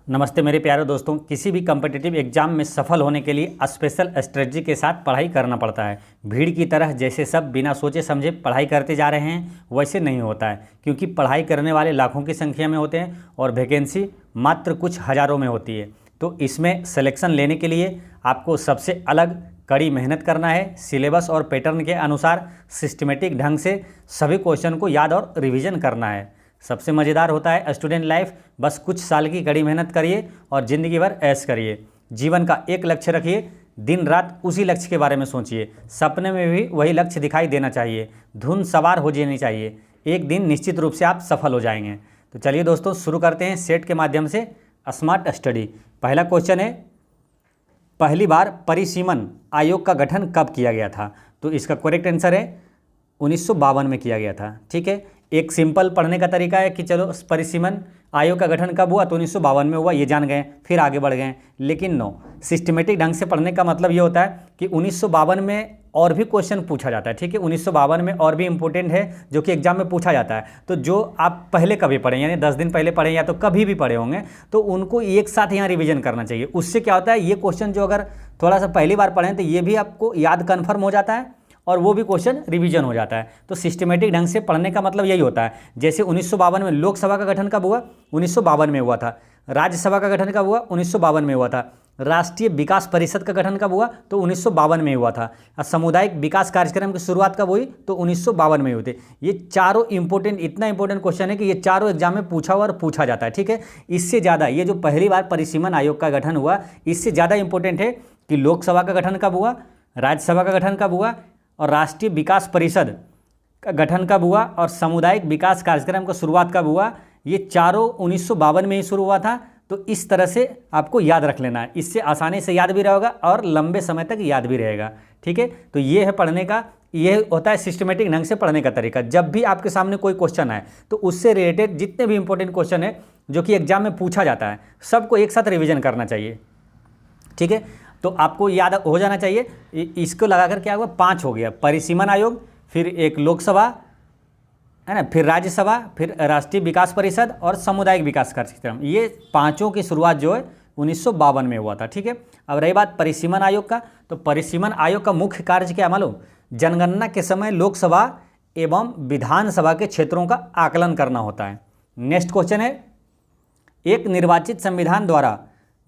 नमस्ते मेरे प्यारे दोस्तों। किसी भी कम्पिटिटिव एग्जाम में सफल होने के लिए स्पेशल स्ट्रेटजी के साथ पढ़ाई करना पड़ता है। भीड़ की तरह जैसे सब बिना सोचे समझे पढ़ाई करते जा रहे हैं वैसे नहीं होता है, क्योंकि पढ़ाई करने वाले लाखों की संख्या में होते हैं और वैकेंसी मात्र कुछ हज़ारों में होती है। तो इसमें सिलेक्शन लेने के लिए आपको सबसे अलग कड़ी मेहनत करना है। सिलेबस और पैटर्न के अनुसार सिस्टमेटिक ढंग से सभी क्वेश्चन को याद और रिवीजन करना है। सबसे मज़ेदार होता है स्टूडेंट लाइफ। बस कुछ साल की कड़ी मेहनत करिए और ज़िंदगी भर ऐश करिए। जीवन का एक लक्ष्य रखिए, दिन रात उसी लक्ष्य के बारे में सोचिए। सपने में भी वही लक्ष्य दिखाई देना चाहिए, धुन सवार हो जानी चाहिए। एक दिन निश्चित रूप से आप सफल हो जाएंगे। तो चलिए दोस्तों शुरू करते हैं सेट के माध्यम से स्मार्ट स्टडी। पहला क्वेश्चन है, पहली बार परिसीमन आयोग का गठन कब किया गया था? तो इसका करेक्ट आंसर है 1952 में किया गया था। ठीक है, एक सिंपल पढ़ने का तरीका है कि चलो परिसीमन आयोग का गठन कब हुआ, तो 1952 में हुआ, ये जान गए, फिर आगे बढ़ गए। लेकिन नो, सिस्टमेटिक ढंग से पढ़ने का मतलब ये होता है कि 1952 में और भी क्वेश्चन पूछा जाता है। ठीक है, 1952 में और भी इंपॉर्टेंट है जो कि एग्जाम में पूछा जाता है। तो जो आप पहले कभी पढ़ें, यानी 10 दिन पहले पढ़ें या तो कभी भी पढ़े होंगे, तो उनको एक साथ यहाँ रिवीजन करना चाहिए। उससे क्या होता है, ये क्वेश्चन जो अगर थोड़ा सा पहली बार पढ़ें तो ये भी आपको याद कन्फर्म हो जाता है और वो भी क्वेश्चन रिवीजन हो जाता है। तो सिस्टमेटिक ढंग से पढ़ने का मतलब यही होता है। जैसे 1952 में लोकसभा का गठन कब हुआ? 1952 में हुआ था। राज्यसभा का गठन कब हुआ? 1952 में हुआ था। राष्ट्रीय विकास परिषद का गठन कब हुआ? तो 1952 में हुआ था। और सामुदायिक विकास कार्यक्रम की शुरुआत कब हुई? तो 1952 में हुए थे। ये चारों इंपॉर्टेंट, इतना इंपॉर्टेंट क्वेश्चन है कि ये चारों एग्जाम में पूछा हुआ और पूछा जाता है। ठीक है, इससे ज़्यादा ये जो पहली बार परिसीमन आयोग का गठन हुआ, इससे ज़्यादा इंपॉर्टेंट है कि लोकसभा का गठन कब हुआ, राज्यसभा का गठन कब हुआ और राष्ट्रीय विकास परिषद का गठन कब हुआ और सामुदायिक विकास कार्यक्रम का शुरुआत कब हुआ। ये चारों 1952 में ही शुरू हुआ था। तो इस तरह से आपको याद रख लेना है, इससे आसानी से याद भी रहेगा और लंबे समय तक याद भी रहेगा। ठीक है, तो ये है पढ़ने का, ये होता है सिस्टमेटिक ढंग से पढ़ने का तरीका। जब भी आपके सामने कोई क्वेश्चन आए तो उससे रिलेटेड जितने भी इंपॉर्टेंट क्वेश्चन है जो कि एग्जाम में पूछा जाता है, सबको एक साथ रिविजन करना चाहिए। ठीक है, तो आपको याद हो जाना चाहिए। इसको लगाकर क्या हुआ, 5 हो गया। परिसीमन आयोग, फिर एक लोकसभा है ना, फिर राज्यसभा, फिर राष्ट्रीय विकास परिषद और सामुदायिक विकास कार्यक्रम। ये पांचों की शुरुआत जो है 1952 में हुआ था। ठीक है, अब रही बात परिसीमन आयोग का, तो परिसीमन आयोग का मुख्य कार्य क्या मालूम? जनगणना के समय लोकसभा एवं विधानसभा के क्षेत्रों का आकलन करना होता है। नेक्स्ट क्वेश्चन है, एक निर्वाचित संविधान द्वारा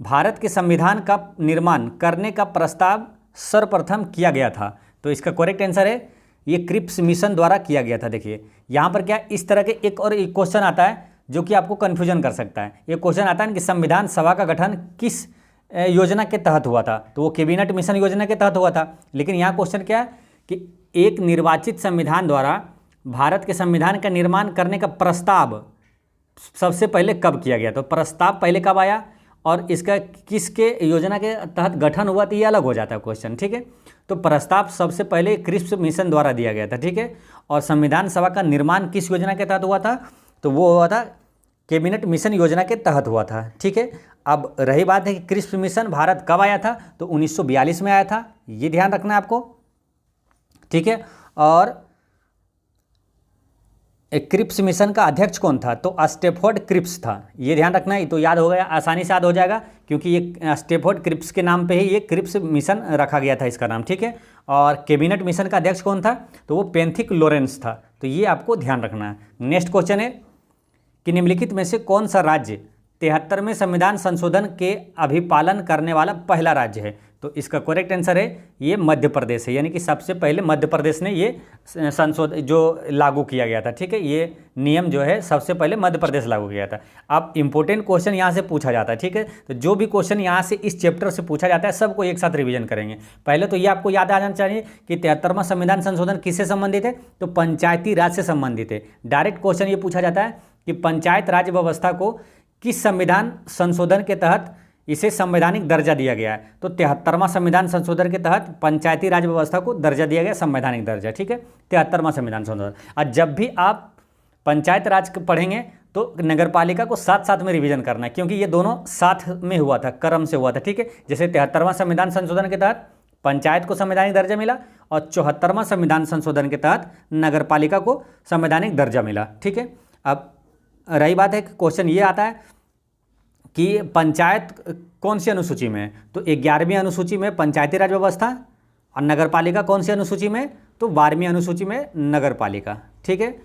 भारत के संविधान का निर्माण करने का प्रस्ताव सर्वप्रथम किया गया था। तो इसका करेक्ट आंसर है ये क्रिप्स मिशन द्वारा किया गया था। देखिए यहाँ पर क्या, इस तरह के एक और एक क्वेश्चन आता है जो कि आपको कन्फ्यूजन कर सकता है। एक क्वेश्चन आता है कि संविधान सभा का गठन किस योजना के तहत हुआ था? तो वो कैबिनेट मिशन योजना के तहत हुआ था। लेकिन यहाँ क्वेश्चन क्या है कि एक निर्वाचित संविधान द्वारा भारत के संविधान का निर्माण करने का प्रस्ताव सबसे पहले कब किया गया? तो प्रस्ताव पहले कब आया और इसका किसके योजना के तहत गठन हुआ, तो ये अलग हो जाता है क्वेश्चन। ठीक है, तो प्रस्ताव सबसे पहले क्रिप्स मिशन द्वारा दिया गया था। ठीक है, और संविधान सभा का निर्माण किस योजना के तहत हुआ था? तो वो हुआ था कैबिनेट मिशन योजना के तहत हुआ था। ठीक है, अब रही बात है कि क्रिप्स मिशन भारत कब आया था? तो 1942 में आया था, ये ध्यान रखना है आपको। ठीक है, और क्रिप्स मिशन का अध्यक्ष कौन था? तो स्टैफोर्ड क्रिप्स था, ये ध्यान रखना है। तो याद हो गया, आसानी से याद हो जाएगा, क्योंकि ये स्टैफोर्ड क्रिप्स के नाम पे ही ये क्रिप्स मिशन रखा गया था इसका नाम। ठीक है, और कैबिनेट मिशन का अध्यक्ष कौन था? तो वो पेंथिक लॉरेंस था। तो ये आपको ध्यान रखना है। नेक्स्ट क्वेश्चन है कि निम्नलिखित में से कौन सा राज्य 73वें संविधान संशोधन के अभिपालन करने वाला पहला राज्य है? तो इसका करेक्ट आंसर है ये मध्य प्रदेश है, यानी कि सबसे पहले मध्य प्रदेश ने ये संशोधन जो लागू किया गया था। ठीक है, ये नियम जो है सबसे पहले मध्य प्रदेश लागू किया था। अब इंपॉर्टेंट क्वेश्चन यहाँ से पूछा जाता है। ठीक है, तो जो भी क्वेश्चन यहाँ से इस चैप्टर से पूछा जाता है सबको एक साथ रिवीजन करेंगे। पहले तो ये आपको याद आ जाना चाहिए कि 73वां संविधान संशोधन किससे संबंधित है? तो पंचायती राज से संबंधित है। डायरेक्ट क्वेश्चन ये पूछा जाता है कि पंचायत राज व्यवस्था को किस संविधान संशोधन के तहत इसे संवैधानिक दर्जा दिया गया है? तो 73वां संविधान संशोधन के तहत पंचायती राज व्यवस्था को दर्जा दिया गया संवैधानिक दर्जा। ठीक है, 73वां संविधान संशोधन। और जब भी आप पंचायत राज पढ़ेंगे तो नगरपालिका को साथ साथ में रिवीजन करना है, क्योंकि ये दोनों साथ में हुआ था, क्रम से हुआ था। ठीक है, जैसे 73वां संविधान संशोधन के तहत पंचायत को संवैधानिक दर्जा मिला और 74वां संविधान संशोधन के तहत नगरपालिका को संवैधानिक दर्जा मिला। ठीक है, अब रही बात है कि क्वेश्चन ये आता है कि पंचायत कौन सी अनुसूची में है, तो 11वीं अनुसूची में पंचायती राज व्यवस्था, और नगर पालिका कौन सी अनुसूची में, तो 12वीं अनुसूची में नगर पालिका। ठीक है,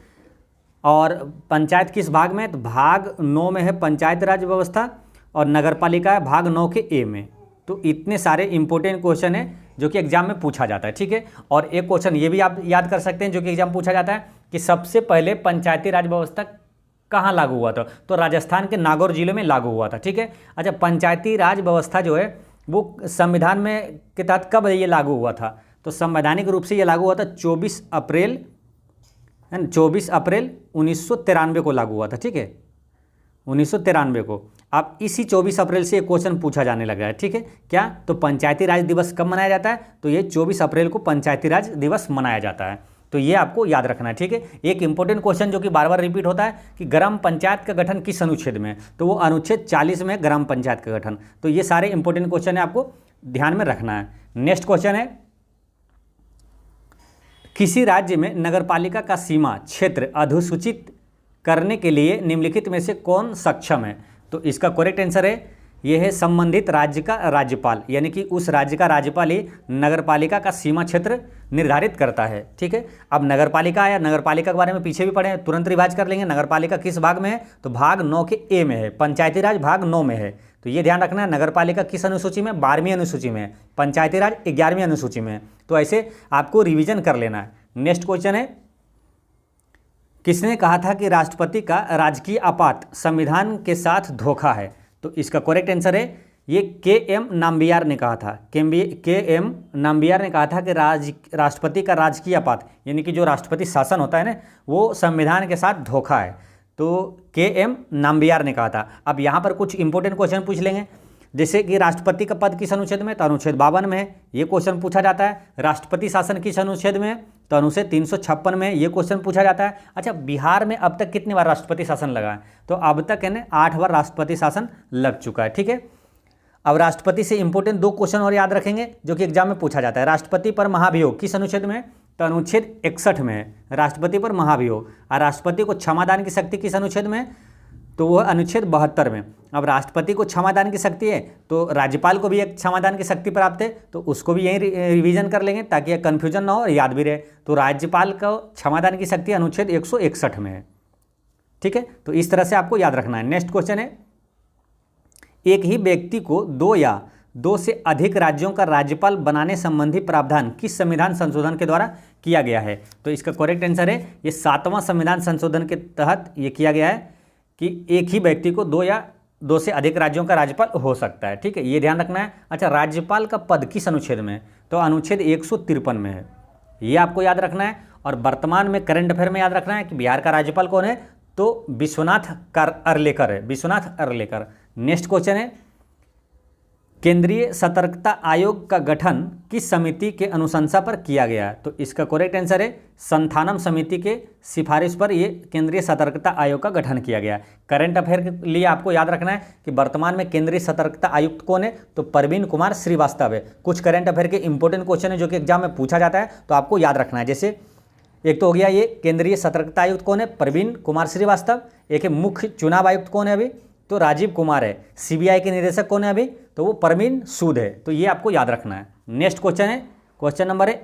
और पंचायत किस भाग में, तो भाग 9 में है पंचायत राज व्यवस्था, और नगर पालिका है भाग 9 के ए में। तो इतने सारे इंपॉर्टेंट क्वेश्चन है जो कि एग्जाम में पूछा जाता है। ठीक है, और एक क्वेश्चन ये भी आप याद कर सकते हैं जो कि एग्जाम पूछा जाता है कि सबसे पहले पंचायती राज व्यवस्था कहाँ लागू हुआ था, तो राजस्थान के नागौर जिले में लागू हुआ था। ठीक है, अच्छा, पंचायती राज व्यवस्था जो है वो संविधान में के तहत कब ये लागू हुआ था, तो संवैधानिक रूप से ये लागू हुआ था 24 अप्रैल 1993 को लागू हुआ था। ठीक है, 1993 को। अब इसी 24 अप्रैल से एक क्वेश्चन पूछा जाने लगा है। ठीक है, क्या, तो पंचायती राज दिवस कब मनाया जाता है, तो ये 24 अप्रैल को पंचायती राज दिवस मनाया जाता है। तो ये आपको याद रखना है। ठीक है, एक इंपॉर्टेंट क्वेश्चन जो कि बार बार रिपीट होता है कि ग्राम पंचायत का गठन किस अनुच्छेद में, तो वो अनुच्छेद 40 में ग्राम पंचायत का गठन। तो ये सारे इंपॉर्टेंट क्वेश्चन है, आपको ध्यान में रखना है। नेक्स्ट क्वेश्चन है, किसी राज्य में नगरपालिका का सीमा क्षेत्र अधिसूचित करने के लिए निम्नलिखित में से कौन सक्षम है, तो इसका करेक्ट आंसर है यह है संबंधित राज्य का राज्यपाल, यानी कि उस राज्य का राज्यपाल ही नगरपालिका का सीमा क्षेत्र निर्धारित करता है। ठीक है, अब नगरपालिका आया, नगरपालिका के बारे में पीछे भी पढ़े, तुरंत रिवाइज कर लेंगे। नगरपालिका किस भाग में है, तो भाग 9 के ए में है, पंचायती राज भाग 9 में है। तो ये ध्यान रखना है, नगरपालिका किस अनुसूची में, 12वीं अनुसूची में है, पंचायती राज 11वीं अनुसूची में है। तो ऐसे आपको रिविजन कर लेना है। नेक्स्ट क्वेश्चन है, किसने कहा था कि राष्ट्रपति का राजकीय आपात संविधान के साथ धोखा है, तो इसका करेक्ट आंसर है ये के.एम. नाम्बियार ने कहा था। के.एम. नाम्बियार ने कहा था कि राष्ट्रपति का राजकीय आपात यानी कि जो राष्ट्रपति शासन होता है ना, वो संविधान के साथ धोखा है। तो के.एम. नाम्बियार ने कहा था। अब यहाँ पर कुछ इंपॉर्टेंट क्वेश्चन पूछ लेंगे, जैसे कि राष्ट्रपति का पद किस अनुच्छेद में, तो अनुच्छेद 52 में है, ये क्वेश्चन पूछा जाता है। राष्ट्रपति शासन किस अनुच्छेद में है, तो अनुच्छेद 356 में, ये क्वेश्चन पूछा जाता है। अच्छा, बिहार में अब तक कितनी बार राष्ट्रपति शासन लगा है, तो अब तक है ना 8 बार राष्ट्रपति शासन लग चुका है। ठीक है, अब राष्ट्रपति से इंपॉर्टेंट 2 क्वेश्चन और याद रखेंगे जो कि एग्जाम में पूछा जाता है। राष्ट्रपति पर महाभियोग किस अनुच्छेद में, तो अनुच्छेद 61 में है राष्ट्रपति पर महाभियोग। और राष्ट्रपति को क्षमादान की शक्ति किस अनुच्छेद में, तो वह अनुच्छेद 72 में। अब राष्ट्रपति को क्षमादान की शक्ति है, तो राज्यपाल को भी एक क्षमादान की शक्ति प्राप्त है, तो उसको भी यही रिवीजन कर लेंगे ताकि यह कन्फ्यूजन ना हो और याद भी रहे। तो राज्यपाल को क्षमादान की शक्ति अनुच्छेद 161 में है। ठीक है, तो इस तरह से आपको याद रखना है। नेक्स्ट क्वेश्चन है, एक ही व्यक्ति को 2 या 2 से अधिक राज्यों का राज्यपाल बनाने संबंधी प्रावधान किस संविधान संशोधन के द्वारा किया गया है, तो इसका करेक्ट आंसर है ये 7वां संविधान संशोधन के तहत ये किया गया है कि एक ही व्यक्ति को 2 या 2 से अधिक राज्यों का राज्यपाल हो सकता है। ठीक है, ये ध्यान रखना है। अच्छा, राज्यपाल का पद किस अनुच्छेद में है, तो अनुच्छेद 153 में है, ये आपको याद रखना है। और वर्तमान में करंट अफेयर में याद रखना है कि बिहार का राज्यपाल कौन है, तो विश्वनाथ अर्लेकर है, विश्वनाथ अर्लेकर। नेक्स्ट क्वेश्चन है, केंद्रीय सतर्कता आयोग का गठन किस समिति के अनुशंसा पर किया गया है, तो इसका करेक्ट आंसर है संथानम समिति के सिफारिश पर ये केंद्रीय सतर्कता आयोग का गठन किया गया है। करंट अफेयर के लिए आपको याद रखना है कि वर्तमान में केंद्रीय सतर्कता आयुक्त कौन है, तो प्रवीण कुमार श्रीवास्तव है। कुछ करंट अफेयर के इंपॉर्टेंट क्वेश्चन है जो कि एग्जाम में पूछा जाता है, तो आपको याद रखना है। जैसे एक तो हो गया ये केंद्रीय सतर्कता आयुक्त कौन है, प्रवीण कुमार श्रीवास्तव। एक है मुख्य चुनाव आयुक्त कौन है अभी, तो राजीव कुमार है। सीबीआई के निदेशक कौन है अभी, तो वो परवीन सूद है। तो ये आपको याद रखना है। नेक्स्ट क्वेश्चन है, क्वेश्चन नंबर है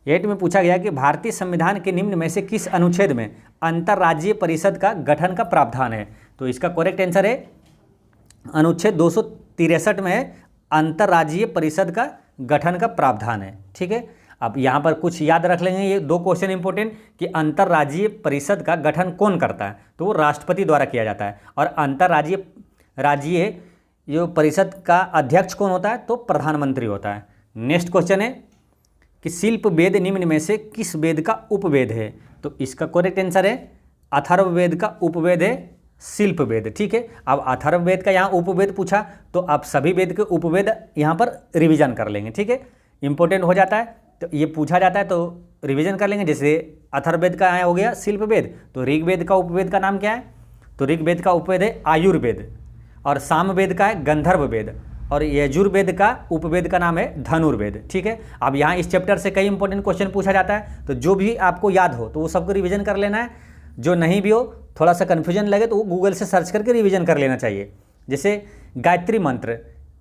8 में पूछा गया कि भारतीय संविधान के निम्न में से किस अनुच्छेद में अंतर्राज्यीय परिषद का गठन का प्रावधान है, तो इसका करेक्ट आंसर है अनुच्छेद 263 में अंतर्राज्यीय परिषद का गठन का प्रावधान है। ठीक है, अब यहाँ पर कुछ याद रख लेंगे, ये 2 क्वेश्चन इंपॉर्टेंट कि अंतर्राज्यीय परिषद का गठन कौन करता है, तो वो राष्ट्रपति द्वारा किया जाता है। और अंतर्राज्यीय जो परिषद का अध्यक्ष कौन होता है, तो प्रधानमंत्री होता है। नेक्स्ट क्वेश्चन है कि शिल्प वेद निम्न में से किस वेद का उपवेद है, तो इसका करेक्ट आंसर है अथर्ववेद का उपवेद है शिल्प वेद। ठीक है, अब अथर्ववेद का यहाँ उपवेद पूछा तो आप सभी वेद के उपवेद यहाँ पर रिवीजन कर लेंगे। ठीक है, इंपॉर्टेंट हो जाता है, तो ये पूछा जाता है तो रिवीजन कर लेंगे। जैसे अथर्ववेद का यहाँ हो गया शिल्प वेद, तो ऋग्वेद का उपवेद का नाम क्या है, तो ऋग्वेद का उपवेद है आयुर्वेद। और सामवेद का है गंधर्व वेद। और यजुर्वेद का उपवेद का नाम है धनुर्वेद। ठीक है, अब यहाँ इस चैप्टर से कई इंपॉर्टेंट क्वेश्चन पूछा जाता है, तो जो भी आपको याद हो तो वो सबको रिवीजन कर लेना है। जो नहीं भी हो थोड़ा सा कन्फ्यूजन लगे तो वो गूगल से सर्च करके रिवीजन कर लेना चाहिए। जैसे गायत्री मंत्र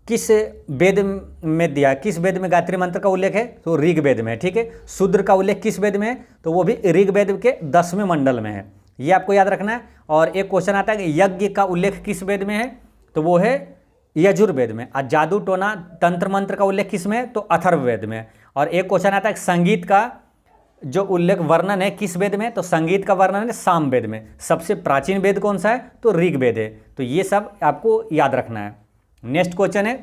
किस वेद में दिया, किस वेद में गायत्री मंत्र का उल्लेख है, तो ऋग्वेद में है, ठीक है। शूद्र का उल्लेख किस वेद में है, तो वो भी ऋग्वेद के 10वें मंडल में है, ये आपको याद रखना है। और एक क्वेश्चन आता है कि यज्ञ का उल्लेख किस वेद में है, तो वो है यजुर्वेद में। और जादू टोना तंत्र मंत्र का उल्लेख किस में है, तो अथर्ववेद में। और एक क्वेश्चन आता है संगीत का जो उल्लेख वर्णन है किस वेद में, तो संगीत का वर्णन है सामवेद में। सबसे प्राचीन वेद कौन सा है, तो ऋग्वेद है। तो ये सब आपको याद रखना है। नेक्स्ट क्वेश्चन है,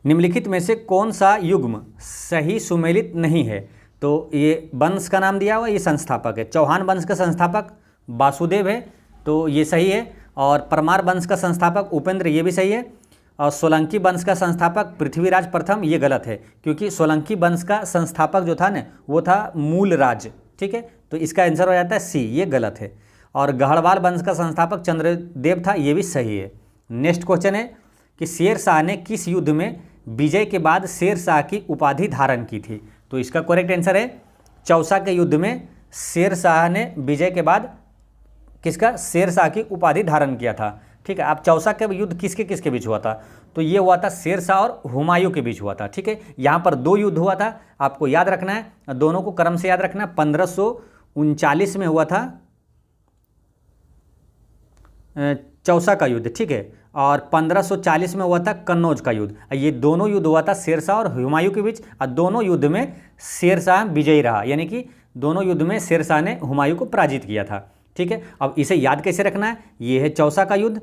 निम्नलिखित में से कौन सा युग्म सही सुमेलित नहीं है, तो ये वंश का नाम दिया हुआ, ये संस्थापक है। चौहान वंश का संस्थापक वासुदेव है, तो ये सही है। और परमार वंश का संस्थापक उपेंद्र, ये भी सही है। और सोलंकी वंश का संस्थापक पृथ्वीराज प्रथम, ये गलत है, क्योंकि सोलंकी वंश का संस्थापक जो था ना वो था मूलराज, ठीक है। तो इसका आंसर हो जाता है सी, ये गलत है। और गढ़वाल वंश का संस्थापक चंद्रदेव था, ये भी सही है। नेक्स्ट क्वेश्चन है कि शेर शाह ने किस युद्ध में विजय के बाद शेर शाह की उपाधि धारण की थी, तो इसका करेक्ट आंसर है चौसा के युद्ध में शेर शाह ने विजय के बाद किसका, शेर शाह की उपाधि धारण किया था, ठीक है। अब चौसा का युद्ध किसके किसके बीच हुआ था, तो ये हुआ था शेर शाह और हुमायूं के बीच हुआ था, ठीक है। यहाँ पर 2 युद्ध हुआ था, आपको याद रखना है, दोनों को क्रम से याद रखना है। 1539 में हुआ था चौसा का युद्ध, ठीक है। और 1540 में हुआ था कन्नौज का युद्ध। ये दोनों युद्ध हुआ था शेर शाह और हुमायूं के बीच, और दोनों युद्ध में शेर शाह विजयी रहा, यानी कि दोनों युद्ध में शेर शाह ने हुमायूं को पराजित किया था, ठीक है। अब इसे याद कैसे रखना है, ये है चौसा का युद्ध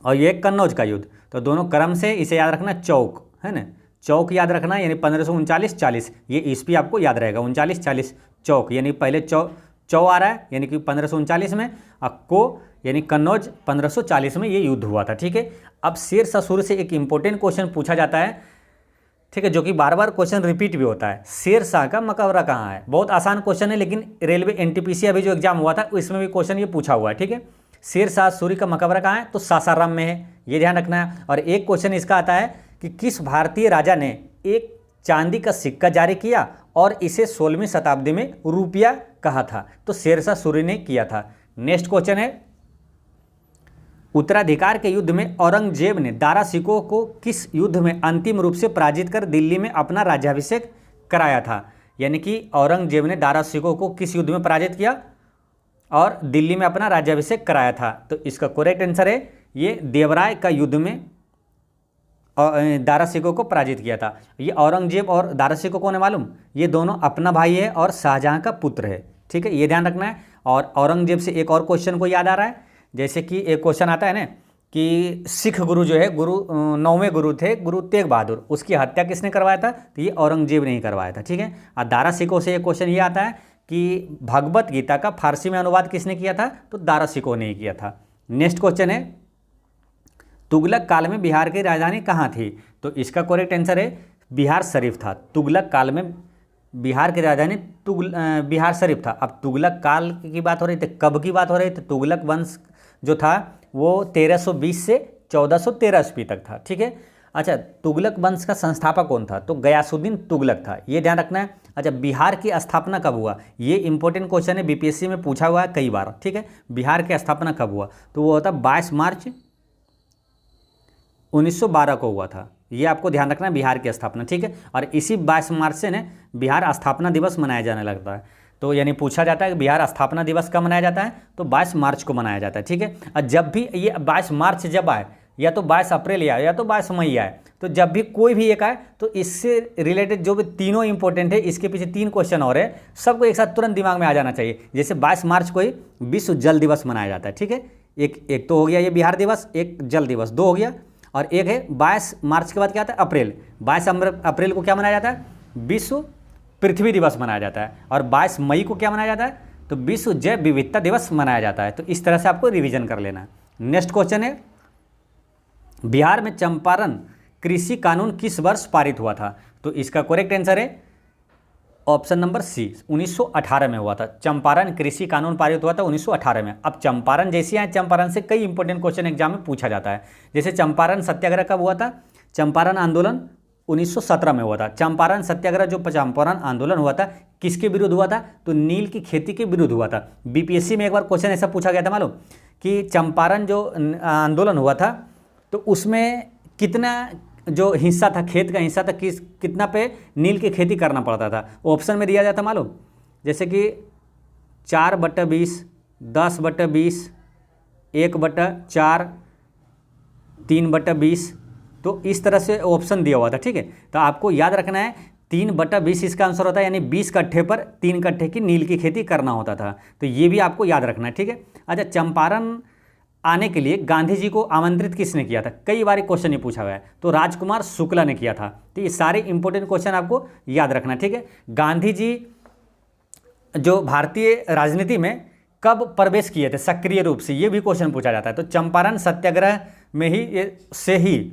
और ये कन्नौज का युद्ध, तो दोनों क्रम से इसे याद रखना, चौक है ना, चौक याद रखना, यानी 1539-40, ये ईस्वी आपको याद रहेगा, 39-40 चौक, यानी पहले चौ आ रहा है, यानी कि 1539 में, और को यानी कन्नौज 1540 में ये युद्ध हुआ था, ठीक है। अब शेर शाह सूरी से एक इंपॉर्टेंट क्वेश्चन पूछा जाता है, ठीक है, जो कि बार बार क्वेश्चन रिपीट भी होता है, शेर शाह का मकबरा कहाँ है। बहुत आसान क्वेश्चन है, लेकिन रेलवे एनटीपीसी अभी जो एग्जाम हुआ था इसमें भी क्वेश्चन ये पूछा हुआ है, ठीक है। शेर शाह सूरी का मकबरा कहाँ है, तो सासाराम में है, ये ध्यान रखना है। और एक क्वेश्चन इसका आता है कि किस भारतीय राजा ने एक चांदी का सिक्का जारी किया और इसे 16वीं शताब्दी में रुपया कहा था, तो शेर शाह सूरी ने किया था। नेक्स्ट क्वेश्चन है, उत्तराधिकार के युद्ध में औरंगजेब ने दारा शिकोह को किस युद्ध में अंतिम रूप से पराजित कर दिल्ली में अपना राज्याभिषेक कराया था, यानी कि औरंगजेब ने दारा शिकोह को किस युद्ध में पराजित किया और दिल्ली में अपना राज्याभिषेक कराया था, तो इसका करेक्ट आंसर है ये देवराय का युद्ध में दारा शिकोह को पराजित किया था। ये औरंगजेब और दारा शिकोह कौन है मालूम, ये दोनों अपना भाई है और शाहजहां का पुत्र है, ठीक है, ये ध्यान रखना है। और औरंगजेब से एक और क्वेश्चन को याद आ रहा है, जैसे कि एक क्वेश्चन आता है ना कि सिख गुरु जो है, गुरु 9वें गुरु थे गुरु तेग बहादुर, उसकी हत्या किसने करवाया था, तो ये औरंगजेब ने ही करवाया था, ठीक है। और दारा शिकोह से एक क्वेश्चन ये आता है कि भगवत गीता का फारसी में अनुवाद किसने किया था, तो दारा शिकोह ने ही किया था। नेक्स्ट क्वेश्चन है, तुगलक काल में बिहार की राजधानी कहाँ थी, तो इसका करेक्ट आंसर है बिहार शरीफ था। तुगलक काल में बिहार की राजधानी बिहार शरीफ था। अब तुगलक काल की बात हो रही थी, कब की बात हो रही थी, तुगलक वंश जो था वो 1320 से 1413 ईस्वी तक था, ठीक है। अच्छा, तुगलक वंश का संस्थापक कौन था, तो गयासुद्दीन तुगलक था, ये ध्यान रखना है। अच्छा, बिहार की स्थापना कब हुआ, ये इंपॉर्टेंट क्वेश्चन है, बीपीएससी में पूछा हुआ है कई बार, ठीक है। बिहार की स्थापना कब हुआ, तो वो होता 22 मार्च 1912 को हुआ था, ये आपको ध्यान रखना है, बिहार की स्थापना, ठीक है। और इसी 22 मार्च से ने बिहार स्थापना दिवस मनाया जाने लगता है, तो यानी पूछा जाता है कि बिहार स्थापना दिवस कब मनाया जाता है, तो 22 मार्च को मनाया जाता है, ठीक है। और जब भी ये 22 मार्च जब आए, या तो 22 अप्रैल आए या तो 22 मई आए, तो जब भी कोई भी एक आए तो इससे रिलेटेड जो भी तीनों इंपॉर्टेंट है, इसके पीछे 3 क्वेश्चन और है, सबको एक साथ तुरंत दिमाग में आ जाना चाहिए। जैसे 22 मार्च को ही विश्व जल दिवस मनाया जाता है, ठीक है। एक तो हो गया ये बिहार दिवस, एक जल दिवस, 2 हो गया। और एक है 22 मार्च के बाद क्या आता है, अप्रैल, 22 अप्रैल को क्या मनाया जाता है, विश्व पृथ्वी दिवस मनाया जाता है। और 22 मई को क्या मनाया जाता है, तो विश्व जैव विविधता दिवस मनाया जाता है। तो इस तरह से आपको रिवीजन कर लेना है। नेक्स्ट क्वेश्चन है, बिहार में चंपारण कृषि कानून किस वर्ष पारित हुआ था, तो इसका करेक्ट आंसर है ऑप्शन नंबर सी, 1918 में हुआ था। चंपारण कृषि कानून पारित हुआ था 1918 में। अब चंपारण जैसे आए, चंपारण से कई इंपॉर्टेंट क्वेश्चन एग्जाम में पूछा जाता है। जैसे चंपारण सत्याग्रह कब हुआ था, चंपारण आंदोलन 1917 में हुआ था। चंपारण सत्याग्रह जो चंपारण आंदोलन हुआ था किसके विरुद्ध हुआ था? तो नील की खेती के विरुद्ध हुआ था। बीपीएससी में एक बार क्वेश्चन ऐसा पूछा गया था मालूम, कि चंपारण जो आंदोलन हुआ था तो उसमें कितना जो हिस्सा था, खेत का हिस्सा था, कितना पे नील की खेती करना पड़ता था? ऑप्शन में दिया जाता मालूम, जैसे कि 4/20, 10/20, 1/4, 3/20, तो इस तरह से ऑप्शन दिया हुआ था। ठीक है, तो आपको याद रखना है 3/20 इसका आंसर होता है, यानी 20 कट्ठे पर 3 कट्ठे की नील की खेती करना होता था। तो ये भी आपको याद रखना है। ठीक है, अच्छा, चंपारण आने के लिए गांधी जी को आमंत्रित किसने किया था? कई बार क्वेश्चन ये पूछा हुआ है, तो राजकुमार शुक्ला ने किया था। तो ये सारे इंपॉर्टेंट क्वेश्चन आपको याद रखना है। ठीक है, गांधी जी जो भारतीय राजनीति में कब प्रवेश किए थे सक्रिय रूप से, ये भी क्वेश्चन पूछा जाता है। तो चंपारण सत्याग्रह में ही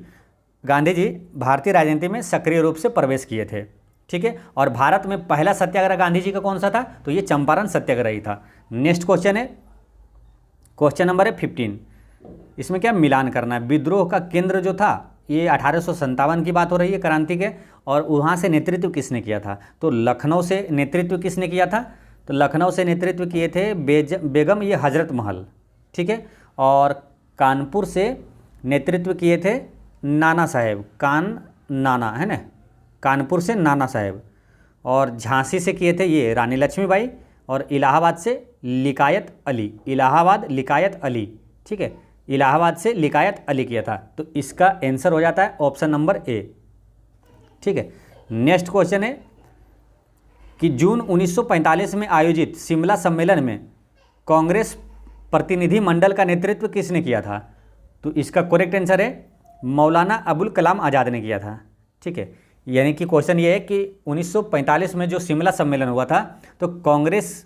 गांधी जी भारतीय राजनीति में सक्रिय रूप से प्रवेश किए थे। ठीक है, और भारत में पहला सत्याग्रह गांधी जी का कौन सा था? तो ये चंपारण सत्याग्रह ही था। नेक्स्ट क्वेश्चन है, क्वेश्चन नंबर है 15। इसमें क्या मिलान करना है? विद्रोह का केंद्र जो था ये 1857 की बात हो रही है, क्रांति के, और वहाँ से नेतृत्व किसने किया था? तो लखनऊ से नेतृत्व किसने किया था? तो लखनऊ से नेतृत्व किए थे बेगम ये हजरत महल। ठीक है, और कानपुर से नेतृत्व किए थे नाना साहेब, नाना है ना, कानपुर से नाना साहेब, और झांसी से किए थे ये रानी लक्ष्मीबाई, और इलाहाबाद से लिकायत अली, इलाहाबाद लिकायत अली। ठीक है, इलाहाबाद से लिकायत अली किया था। तो इसका आंसर हो जाता है ऑप्शन नंबर ए। ठीक है, नेक्स्ट क्वेश्चन है कि जून 1945 में आयोजित शिमला सम्मेलन में कांग्रेस प्रतिनिधि मंडल का नेतृत्व किसने किया था? तो इसका करेक्ट आंसर है मौलाना अबुल कलाम आज़ाद ने किया था। ठीक है, यानी कि क्वेश्चन ये है कि 1945 में जो शिमला सम्मेलन हुआ था तो कांग्रेस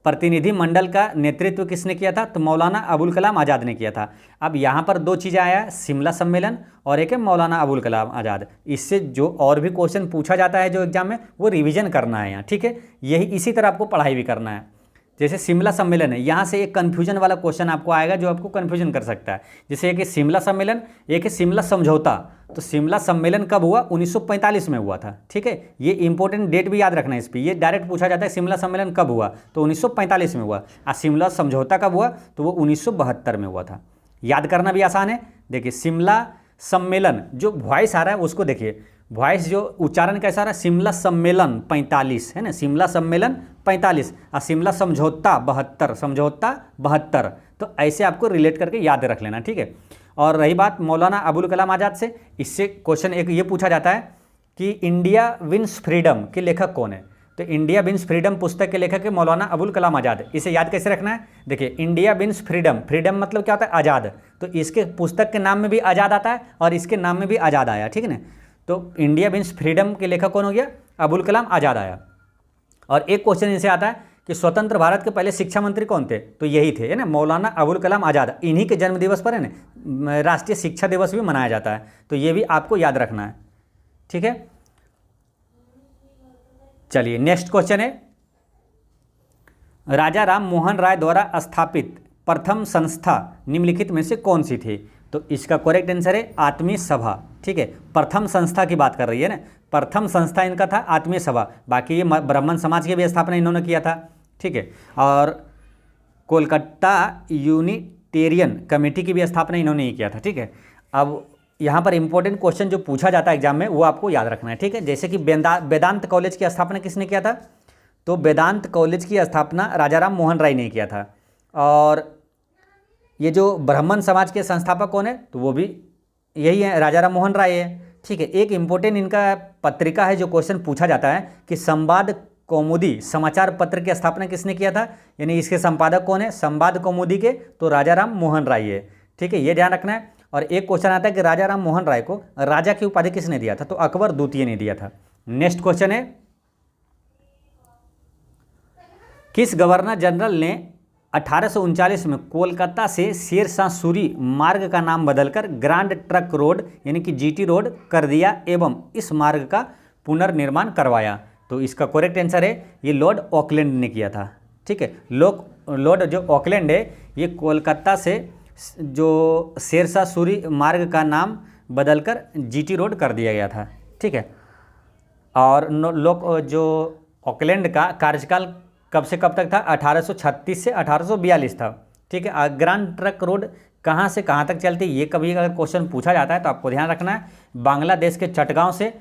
प्रतिनिधि मंडल का नेतृत्व किसने किया था? तो मौलाना अबुल कलाम आज़ाद ने किया था। अब यहाँ पर दो चीज़ें आया, शिमला सम्मेलन और एक है मौलाना अबुल कलाम आज़ाद। इससे जो और भी क्वेश्चन पूछा जाता है जो एग्जाम में, वो रिवीजन करना है यहाँ। ठीक है, यही इसी तरह आपको पढ़ाई भी करना है। जैसे शिमला सम्मेलन है, यहाँ से एक कन्फ्यूजन वाला क्वेश्चन आपको आएगा जो आपको कन्फ्यूजन कर सकता है। जैसे एक है शिमला सम्मेलन, एक है शिमला समझौता। तो शिमला सम्मेलन कब हुआ? 1945 में हुआ था। ठीक है, ये इंपॉर्टेंट डेट भी याद रखना है इस पर। ये डायरेक्ट पूछा जाता है शिमला सम्मेलन कब हुआ, तो 1945 में हुआ। और शिमला समझौता कब हुआ? तो वो 1972 में हुआ था। याद करना भी आसान है। देखिए, शिमला सम्मेलन जो वॉइस आ रहा है उसको देखिए, वॉइस जो उच्चारण कैसा आ रहा है, शिमला सम्मेलन 45 है ना, शिमला सम्मेलन 45, और शिमला समझौता 72, समझौता 72। तो ऐसे आपको रिलेट करके याद रख लेना। ठीक है, और रही बात मौलाना अबुल कलाम आज़ाद से, इससे क्वेश्चन एक ये पूछा जाता है कि इंडिया विंस फ्रीडम के लेखक कौन है? तो इंडिया विंस फ्रीडम पुस्तक के लेखक है मौलाना अबुल कलाम आज़ाद। इसे याद कैसे रखना है? देखिए, इंडिया विंस फ्रीडम, फ्रीडम मतलब क्या होता है? आज़ाद। तो इसके पुस्तक के नाम में भी आज़ाद आता है और इसके नाम में भी आज़ाद आया। ठीक है ना, तो इंडिया विंस फ्रीडम के लेखक कौन हो गया? अबुल कलाम आज़ाद आया। और एक क्वेश्चन इनसे आता है कि स्वतंत्र भारत के पहले शिक्षा मंत्री कौन थे? तो यही थे, है ना, मौलाना अबुल कलाम आज़ाद। इन्हीं के जन्म दिवस पर है ना राष्ट्रीय शिक्षा दिवस भी मनाया जाता है। तो ये भी आपको याद रखना है। ठीक है, चलिए नेक्स्ट क्वेश्चन है, राजा राम मोहन राय द्वारा स्थापित प्रथम संस्था निम्नलिखित में से कौन सी थी? तो इसका करेक्ट आंसर है आत्मीय सभा। ठीक है, प्रथम संस्था की बात कर रही है ना, प्रथम संस्था इनका था आत्मीय सभा। बाकी ये ब्राह्मण समाज की भी स्थापना इन्होंने किया था। ठीक है, और कोलकाता यूनिटेरियन कमेटी की भी स्थापना इन्होंने ही किया था। ठीक है, अब यहाँ पर इंपॉर्टेंट क्वेश्चन जो पूछा जाता है एग्जाम में वो आपको याद रखना है। ठीक है, जैसे कि वेदांत कॉलेज की स्थापना किसने किया था? तो वेदांत कॉलेज की स्थापना राजा राम मोहन राय ने किया था। और ये जो ब्राह्मण समाज के संस्थापक कौन है? तो वो भी यही है, राजा राम मोहन राय है। ठीक है, एक इंपॉर्टेंट इनका पत्रिका है जो क्वेश्चन पूछा जाता है कि संवाद कौमुदी समाचार पत्र की स्थापना किसने किया था, यानी इसके संपादक कौन है? संवाद कौमुदी के तो राजा राम मोहन राय है। ठीक है, ये ध्यान रखना है। और एक क्वेश्चन आता है कि राजा राम मोहन राय को राजा की उपाधि किसने दिया था? तो अकबर द्वितीय ने दिया था। नेक्स्ट क्वेश्चन है, किस गवर्नर जनरल ने 1839 में कोलकाता से शेरशाह सूरी मार्ग का नाम बदलकर ग्रांड ट्रक रोड यानी कि जीटी रोड कर दिया एवं इस मार्ग का पुनर्निर्माण करवाया? तो इसका करेक्ट आंसर है ये लॉर्ड ऑकलैंड ने किया था। ठीक है, लॉर्ड जो ऑकलैंड है ये कोलकाता से जो शेरशाह सूरी मार्ग का नाम बदलकर जीटी रोड कर दिया गया था। ठीक है, और जो ऑकलैंड का कार्यकाल कब से कब तक था? 1836 से 1842 था। ठीक है। ग्रांड ट्रंक रोड कहाँ से कहाँ तक चलती है, ये कभी अगर क्वेश्चन पूछा जाता है तो आपको ध्यान रखना है, बांग्लादेश के चटगांव से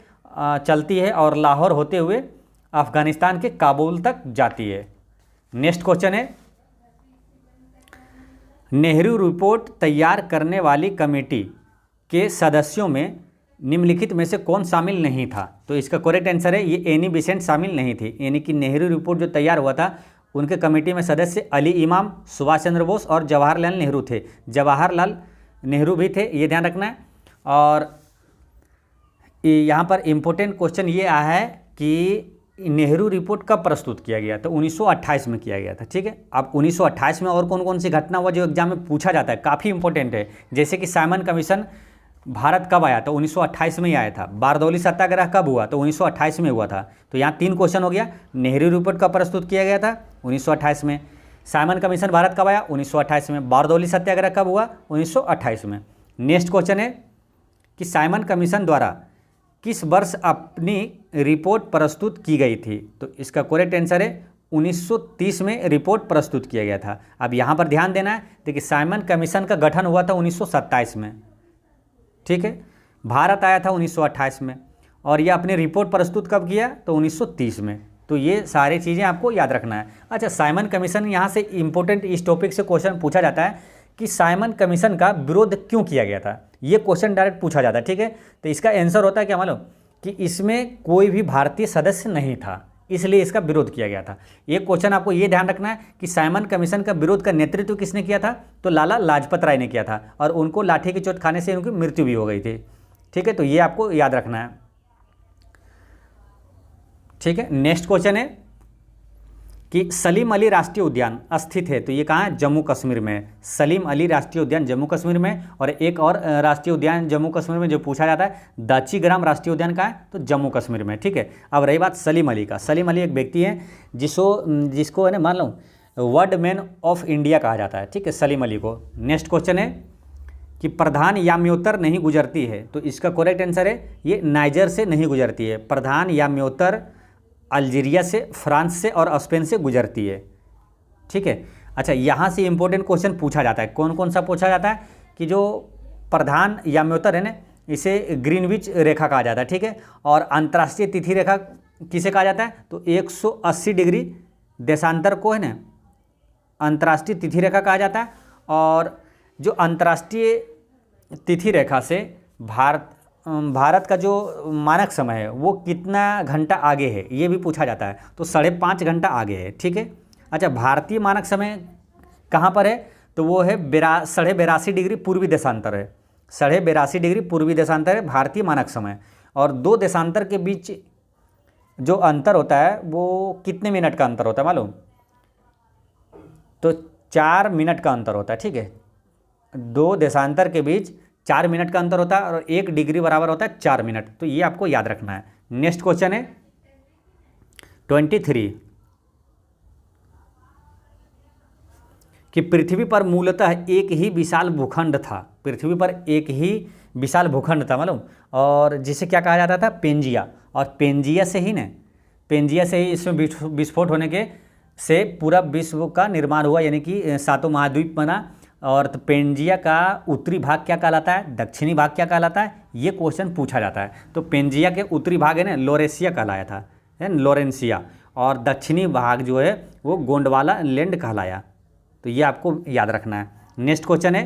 चलती है और लाहौर होते हुए अफगानिस्तान के काबुल तक जाती है। नेक्स्ट क्वेश्चन है, नेहरू रिपोर्ट तैयार करने वाली कमेटी के सदस्यों में निम्नलिखित में से कौन शामिल नहीं था? तो इसका करेक्ट आंसर है ये एनी बेसेंट शामिल नहीं थी, यानी कि नेहरू रिपोर्ट जो तैयार हुआ था उनके कमेटी में सदस्य अली इमाम, सुभाष चंद्र बोस और जवाहरलाल नेहरू थे। जवाहरलाल नेहरू भी थे, ये ध्यान रखना है। और यहाँ पर इम्पोर्टेंट क्वेश्चन ये आया है कि नेहरू रिपोर्ट कब प्रस्तुत किया गया? तो 1928 में किया गया था। ठीक है। अब 1928 में और कौन कौन सी घटना हुआ जो एग्जाम में पूछा जाता है, काफ़ी इंपॉर्टेंट है। जैसे कि साइमन कमीशन भारत कब आया? तो 1928 में ही आया था। बारदौली सत्याग्रह कब हुआ? तो 1928 में हुआ था। तो यहाँ 3 क्वेश्चन हो गया। नेहरू रिपोर्ट कब प्रस्तुत किया गया था? 1928 में। साइमन कमीशन भारत कब आया? 1928 में। बारदौली सत्याग्रह कब हुआ? 1928 में। नेक्स्ट क्वेश्चन है कि साइमन कमीशन द्वारा किस वर्ष अपनी रिपोर्ट प्रस्तुत की गई थी? तो इसका करेक्ट आंसर है 1930 में रिपोर्ट प्रस्तुत किया गया था। अब यहाँ पर ध्यान देना है, देखिए साइमन कमीशन का गठन हुआ था 1927 में। ठीक है। भारत आया था 1928 में और यह अपनी रिपोर्ट प्रस्तुत कब किया? तो 1930 में। तो ये सारी चीज़ें आपको याद रखना है। अच्छा, साइमन कमीशन, यहाँ से इंपॉर्टेंट इस टॉपिक से क्वेश्चन पूछा जाता है कि साइमन कमीशन का विरोध क्यों किया गया था, ये क्वेश्चन डायरेक्ट पूछा जाता है। ठीक है। तो इसका आंसर होता है क्या मालूम? कि इसमें कोई भी भारतीय सदस्य नहीं था, इसलिए इसका विरोध किया गया था। ये क्वेश्चन आपको ये ध्यान रखना है कि साइमन कमीशन का विरोध का नेतृत्व किसने किया था? तो लाला लाजपत राय ने किया था और उनको लाठी की चोट खाने से उनकी मृत्यु भी हो गई थी। ठीक है। तो ये आपको याद रखना है। ठीक है। नेक्स्ट क्वेश्चन है कि सलीम अली राष्ट्रीय उद्यान स्थित है, तो ये कहाँ है? जम्मू कश्मीर में। सलीम अली राष्ट्रीय उद्यान जम्मू कश्मीर में। और एक और राष्ट्रीय उद्यान जम्मू कश्मीर में जो पूछा जाता है, दाचीग्राम राष्ट्रीय उद्यान कहाँ है? तो जम्मू कश्मीर में। ठीक है। अब रही बात सलीम अली का। सलीम अली एक व्यक्ति है जिसको है ना, मान लो वर्ल्ड मैन ऑफ इंडिया कहा जाता है। ठीक है, सलीम अली को। नेक्स्ट क्वेश्चन है कि प्रधान याम्योत्तर नहीं गुजरती है, तो इसका करेक्ट आंसर है ये नाइजर से नहीं गुजरती है। प्रधान याम्योत्तर अल्जीरिया से, फ्रांस से और स्पेन से गुजरती है। ठीक है। अच्छा, यहाँ से इंपॉर्टेंट क्वेश्चन पूछा जाता है। कौन कौन सा पूछा जाता है? कि जो प्रधान याम्योत्तर है ना, इसे ग्रीनविच रेखा कहा जाता है। ठीक है। और अंतर्राष्ट्रीय तिथि रेखा किसे कहा जाता है? तो 180 डिग्री देशांतर को है ना अंतर्राष्ट्रीय तिथि रेखा कहा जाता है। और जो अंतर्राष्ट्रीय तिथि रेखा से भारत का जो मानक समय है वो कितना घंटा आगे है, ये भी पूछा जाता है। तो 5.5 घंटा आगे है। ठीक है। अच्छा, भारतीय मानक समय कहाँ पर है? तो वो है 82.5 डिग्री पूर्वी देशांतर है। 82.5 डिग्री पूर्वी देशांतर है भारतीय मानक समय। और 2 देशांतर के बीच जो अंतर होता है वो कितने मिनट का अंतर होता है मालूम? तो 4 मिनट का अंतर होता है। ठीक है। 2 देशांतर के बीच 4 मिनट का अंतर होता है और 1 डिग्री बराबर होता है 4 मिनट। तो ये आपको याद रखना है। नेक्स्ट क्वेश्चन है 23 कि पृथ्वी पर मूलतः एक ही विशाल भूखंड था। पृथ्वी पर एक ही विशाल भूखंड था मालूम, और जिसे क्या कहा जाता था? पेंजिया। और पेंजिया से ही इसमें विस्फोट होने के से पूरा विश्व का निर्माण हुआ, यानी कि 7 महाद्वीप बना। और तो पेंजिया का उत्तरी भाग क्या कहलाता है? दक्षिणी भाग क्या कहलाता है? ये क्वेश्चन पूछा जाता है। तो पेंजिया के उत्तरी भाग है ना लोरेशिया कहलाया था, है लोरेंसिया। और दक्षिणी भाग जो है वो गोंडवाना लैंड कहलाया। तो ये आपको याद रखना है। नेक्स्ट क्वेश्चन है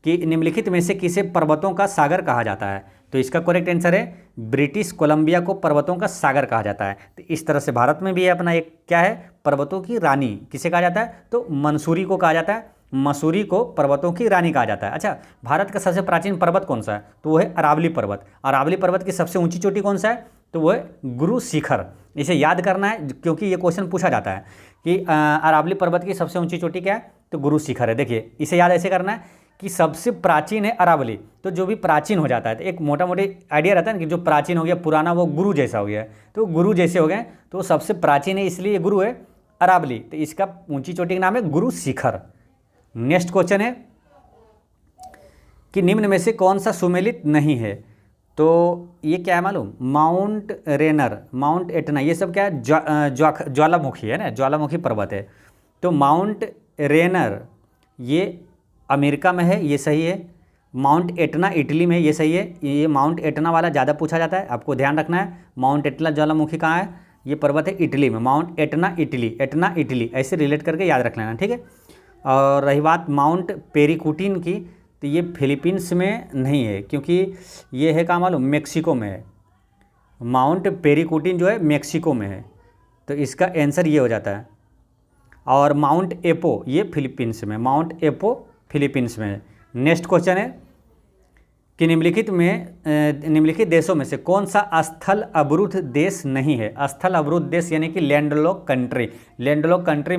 कि निम्नलिखित में से किसे पर्वतों का सागर कहा जाता है? तो इसका करेक्ट आंसर है ब्रिटिश कोलंबिया को पर्वतों का सागर कहा जाता है। तो इस तरह से भारत में भी अपना एक क्या है? पर्वतों की रानी किसे कहा जाता है? तो मंसूरी को कहा जाता है। मसूरी को पर्वतों की रानी कहा जाता है। अच्छा, भारत का सबसे प्राचीन पर्वत कौन सा है? तो वो है अरावली पर्वत। अरावली पर्वत की सबसे ऊंची चोटी कौन सा है? तो वो है गुरु शिखर। इसे याद करना है क्योंकि ये क्वेश्चन पूछा जाता है कि अरावली पर्वत की सबसे ऊंची चोटी क्या है? तो गुरु शिखर है। देखिए, इसे याद ऐसे करना है कि सबसे प्राचीन है अरावली। तो जो भी प्राचीन हो जाता है तो एक मोटा मोटी आइडिया रहता है ना कि जो प्राचीन हो गया, पुराना, वो गुरु जैसा हो गया। तो गुरु जैसे हो गए तो सबसे प्राचीन है, इसलिए गुरु है अरावली। तो इसका ऊंची चोटी का नाम है गुरु शिखर। नेक्स्ट क्वेश्चन है कि निम्न में से कौन सा सुमेलित नहीं है? तो ये क्या है मालूम, माउंट रेनर, माउंट एटना, ये सब क्या है, ज्वालामुखी है ना, ज्वालामुखी पर्वत है। तो माउंट रेनर ये अमेरिका में है, ये सही है। माउंट एटना इटली में है, ये सही है। ये माउंट एटना वाला ज़्यादा पूछा जाता है, आपको ध्यान रखना है। माउंट एटना ज्वालामुखी कहाँ है, ये पर्वत है इटली में। Mount Etna Italy, Etna Italy, ऐसे रिलेट करके याद रख लेना, ठीक है। और रही बात माउंट पेरिकुटिन की, तो ये फिलीपींस में नहीं है, क्योंकि ये है कहाँ मालूम, मेक्सिको में है। माउंट पेरिकुटिन जो है मेक्सिको में है, तो इसका आंसर ये हो जाता है। और माउंट एपो ये फिलीपींस में, माउंट एपो फिलीपींस में है। नेक्स्ट क्वेश्चन है कि निम्नलिखित देशों में से कौन सा स्थल अवरुद्ध देश नहीं है। स्थल अवरुद्ध देश यानी कि लैंडलॉक कंट्री। लैंडलॉक कंट्री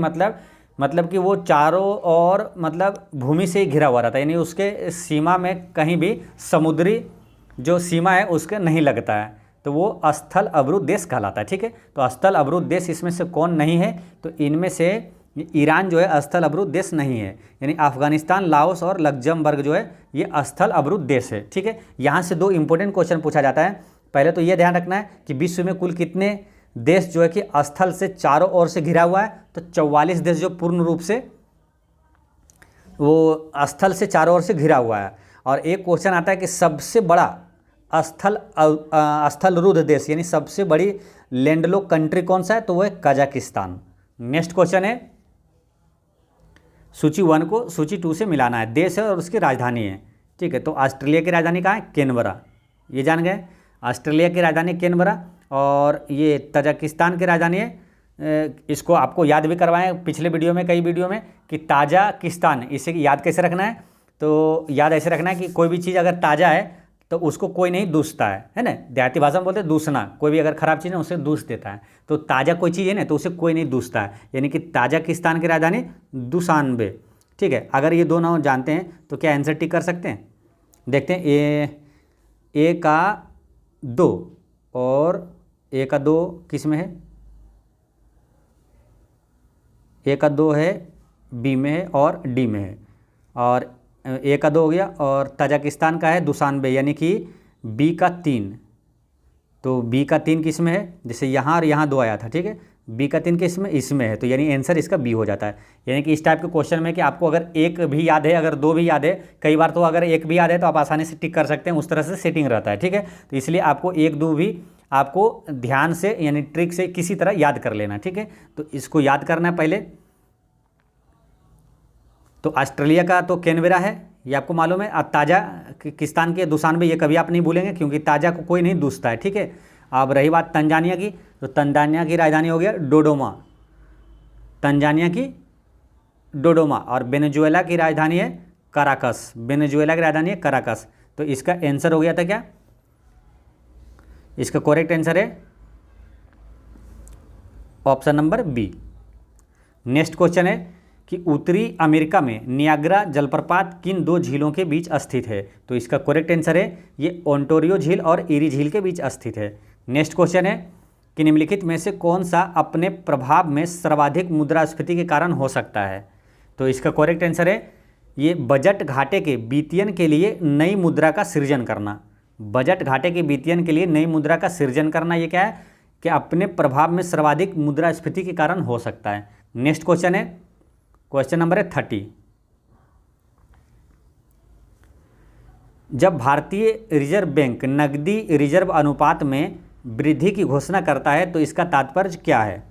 मतलब कि वो चारों ओर मतलब भूमि से ही घिरा हुआ रहता है, यानी उसके सीमा में कहीं भी समुद्री जो सीमा है उसके नहीं लगता है, तो वो स्थल अवरुद्ध देश कहलाता है, ठीक है। तो स्थल अवरुद्ध देश इसमें से कौन नहीं है, तो इनमें से ईरान जो है स्थल अवरुद्ध देश नहीं है, यानी अफगानिस्तान, लाओस और लग्जमबर्ग जो है ये स्थल अवरुद्ध देश है, ठीक है। यहाँ से दो इंपॉर्टेंट क्वेश्चन पूछा जाता है। पहले तो ये ध्यान रखना है कि विश्व में कुल कितने देश जो है कि स्थल से चारों ओर से घिरा हुआ है, तो 44 देश जो पूर्ण रूप से वो स्थल से चारों ओर से घिरा हुआ है। और एक क्वेश्चन आता है कि सबसे बड़ा स्थलरुद्ध देश यानी सबसे बड़ी लैंडलॉक कंट्री कौन सा है, तो वो है कजाकिस्तान। नेक्स्ट क्वेश्चन है, सूची 1 को सूची 2 से मिलाना है, देश है और उसकी राजधानी है, ठीक है। तो ऑस्ट्रेलिया की राजधानी कहाँ है, कैनबरा, ये जान गए। ऑस्ट्रेलिया की राजधानी कैनबरा, और ये तजाकिस्तान की राजधानी है, इसको आपको याद भी करवाएं पिछले वीडियो में, कई वीडियो में, कि ताजाकिस्तान। इसे याद कैसे रखना है, तो याद ऐसे रखना है कि कोई भी चीज़ अगर ताज़ा है तो उसको कोई नहीं दूसता है ना। देहाती भाषा में बोलते हैं दूसना, कोई भी अगर ख़राब चीज़ है उसे दूस देता है। तो ताज़ा कोई चीज़ है ना तो उसे कोई नहीं दूसता है, यानी कि ताजाकिस्तान की राजधानी दुशानबे, ठीक है। अगर ये दोनों जानते हैं तो क्या आंसर टिक कर सकते हैं, देखते हैं। ए का 2 और ए का 2 किस में है, ए का 2 है बी में है और डी में है, और ए का 2 हो गया, और तजाकिस्तान का है दुशानबे यानी कि बी का 3। तो बी का 3 किस में है, जैसे यहाँ और यहाँ 2 आया था, ठीक है। बी का 3 किस में, इसमें है, तो यानी आंसर इसका बी हो जाता है। यानी कि इस टाइप के क्वेश्चन में कि आपको अगर एक भी याद है, अगर 2 भी याद है, कई बार तो अगर एक भी याद है तो आप आसानी से टिक कर सकते हैं, उस तरह से सेटिंग रहता है, ठीक है। तो इसलिए आपको 1-2 भी आपको ध्यान से यानी ट्रिक से किसी तरह याद कर लेना, ठीक है। तो इसको याद करना है पहले। तो ऑस्ट्रेलिया का तो कैनबरा है, ये आपको मालूम है। अब ताजाकिस्तान के दुशानबे ये कभी आप नहीं भूलेंगे, क्योंकि ताजा को कोई नहीं दूसता है, ठीक है। अब रही बात तंजानिया की, तो तंजानिया की राजधानी हो गया डोडोमा, तंजानिया की डोडोमा। और वेनेजुएला की राजधानी है कराकस, वेनेजुएला की राजधानी है कराकस। तो इसका आंसर हो गया था क्या, इसका करेक्ट आंसर है option number B. Next question है कि उत्तरी अमेरिका में नियाग्रा जलप्रपात किन 2 झीलों के बीच स्थित है, तो इसका करेक्ट आंसर है ये ओंटारियो झील और ईरी झील के बीच स्थित है। नेक्स्ट क्वेश्चन है कि निम्नलिखित में से कौन सा अपने प्रभाव में सर्वाधिक मुद्रास्फीति के कारण हो सकता है, तो इसका करेक्ट आंसर है ये बजट घाटे के वित्तीयन के लिए नई मुद्रा का सृजन करना। बजट घाटे के वित्तीयन के लिए नई मुद्रा का सृजन करना, ये क्या है कि अपने प्रभाव में सर्वाधिक मुद्रास्फीति के कारण हो सकता है। नेक्स्ट क्वेश्चन है, क्वेश्चन नंबर है 30। जब भारतीय रिजर्व बैंक नकदी रिजर्व अनुपात में वृद्धि की घोषणा करता है तो इसका तात्पर्य क्या है,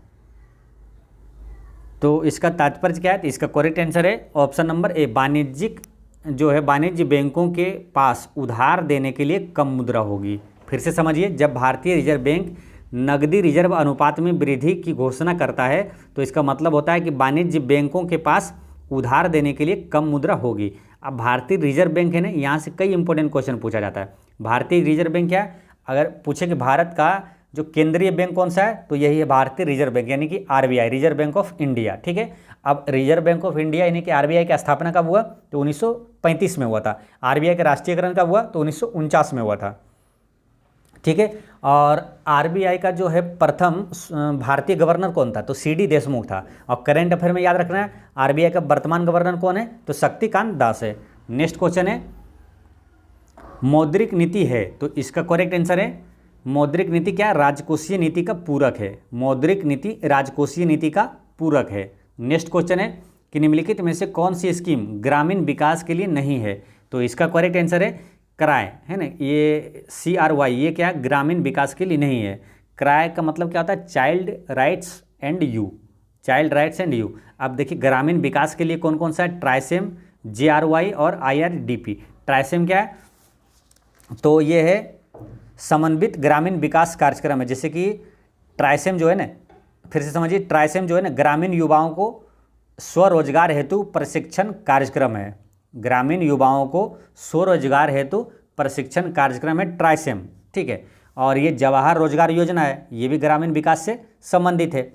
तो इसका तात्पर्य क्या है, तो इसका करेक्ट आंसर है ऑप्शन नंबर ए, वाणिज्य बैंकों के पास उधार देने के लिए कम मुद्रा होगी। फिर से समझिए, जब भारतीय रिजर्व बैंक नकदी रिजर्व अनुपात में वृद्धि की घोषणा करता है तो इसका मतलब होता है कि वाणिज्य बैंकों के पास उधार देने के लिए कम मुद्रा होगी। अब भारतीय रिजर्व बैंक है ना, यहाँ से कई इंपॉर्टेंट क्वेश्चन पूछा जाता है। भारतीय रिजर्व बैंक क्या है, अगर पूछे कि भारत का जो केंद्रीय बैंक कौन सा है, तो यही है भारतीय रिजर्व बैंक यानी कि RBI, reserve bank of India, ठीक है। अब रिजर्व बैंक ऑफ इंडिया यानी कि आरबीआई की स्थापना कब हुआ, तो 1935 में हुआ था। आरबीआई का राष्ट्रीयकरण कब हुआ, तो 1949 में हुआ था, ठीक है। और आरबीआई का जो है प्रथम भारतीय गवर्नर कौन था, तो सीडी देशमुख था। और करंट अफेयर में याद रखना है आरबीआई का वर्तमान गवर्नर कौन है, तो शक्तिकांत दास है। नेक्स्ट क्वेश्चन है मौद्रिक नीति है, तो इसका करेक्ट आंसर है मौद्रिक नीति क्या है? राजकोषीय नीति का पूरक है। मौद्रिक नीति राजकोषीय नीति का पूरक है। नेक्स्ट क्वेश्चन है कि निम्नलिखित में से कौन सी स्कीम ग्रामीण विकास के लिए नहीं है? तो इसका करेक्ट आंसर है क्राय, है ना, ये CRY, ये क्या है? ग्रामीण विकास के लिए नहीं है। क्राय का मतलब क्या होता है? Child rights and you, child rights and you. अब देखिए ग्रामीण विकास के लिए कौन कौन सा है? ट्राइसेम, JRY और IRDP। ट्राइसेम क्या है? तो ये है समन्वित ग्रामीण विकास कार्यक्रम है। जैसे कि ट्राइसेम जो है ना, फिर से समझिए, ट्राइसेम जो है ना ग्रामीण युवाओं को स्वरोजगार हेतु प्रशिक्षण कार्यक्रम है। ग्रामीण युवाओं को स्वरोजगार हेतु प्रशिक्षण कार्यक्रम है ट्राइसेम, ठीक है। और ये जवाहर रोजगार योजना है, ये भी ग्रामीण विकास से संबंधित है।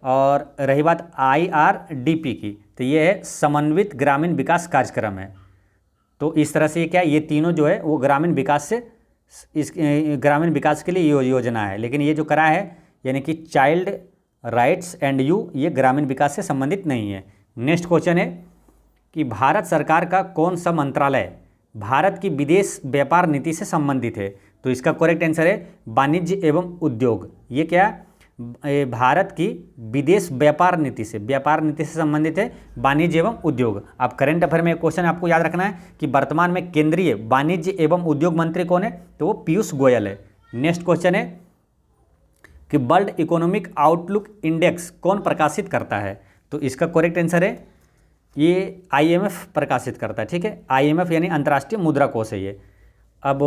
और रही बात IRDP की, तो ये है समन्वित ग्रामीण विकास कार्यक्रम है। तो इस तरह से ये क्या, ये तीनों जो है वो ग्रामीण विकास से, इस ग्रामीण विकास के लिए योजना है। लेकिन ये जो करा है यानी कि चाइल्ड राइट्स एंड यू, ये ग्रामीण विकास से संबंधित नहीं है। नेक्स्ट क्वेश्चन है कि भारत सरकार का कौन सा मंत्रालय भारत की विदेश व्यापार नीति से संबंधित है? तो इसका करेक्ट आंसर है वाणिज्य एवं उद्योग। ये क्या, भारत की विदेश व्यापार नीति से संबंधित है, वाणिज्य एवं उद्योग। अब करंट अफेयर में क्वेश्चन आपको याद रखना है कि वर्तमान में केंद्रीय वाणिज्य एवं उद्योग मंत्री कौन है? तो वो पीयूष गोयल है। नेक्स्ट क्वेश्चन है कि वर्ल्ड इकोनॉमिक आउटलुक इंडेक्स कौन प्रकाशित करता है? तो इसका करेक्ट आंसर है ये IMF प्रकाशित करता है, ठीक है। IMF यानी अंतर्राष्ट्रीय मुद्रा कोष है ये। अब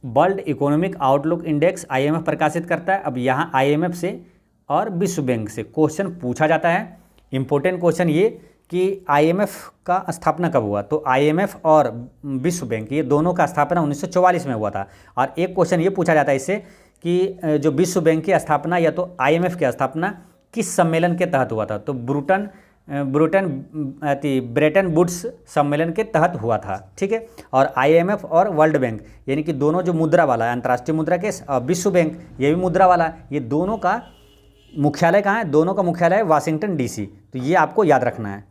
world economic outlook index IMF प्रकाशित करता है। अब यहाँ IMF से और विश्व बैंक से क्वेश्चन पूछा जाता है। इम्पोर्टेंट क्वेश्चन ये कि IMF का स्थापना कब हुआ? तो IMF और विश्व बैंक ये दोनों का स्थापना 1944 में हुआ था। और एक क्वेश्चन ये पूछा जाता है इससे कि जो विश्व बैंक की स्थापना या तो IMF की स्थापना किस सम्मेलन के तहत हुआ था? तो ब्रेटन वुड्स सम्मेलन के तहत हुआ था, ठीक है। और IMF और वर्ल्ड बैंक यानी कि दोनों जो मुद्रा वाला है, अंतर्राष्ट्रीय मुद्रा के, विश्व बैंक ये भी मुद्रा वाला है, ये दोनों का मुख्यालय कहाँ है? दोनों का मुख्यालय है वाशिंगटन DC। तो ये आपको याद रखना है।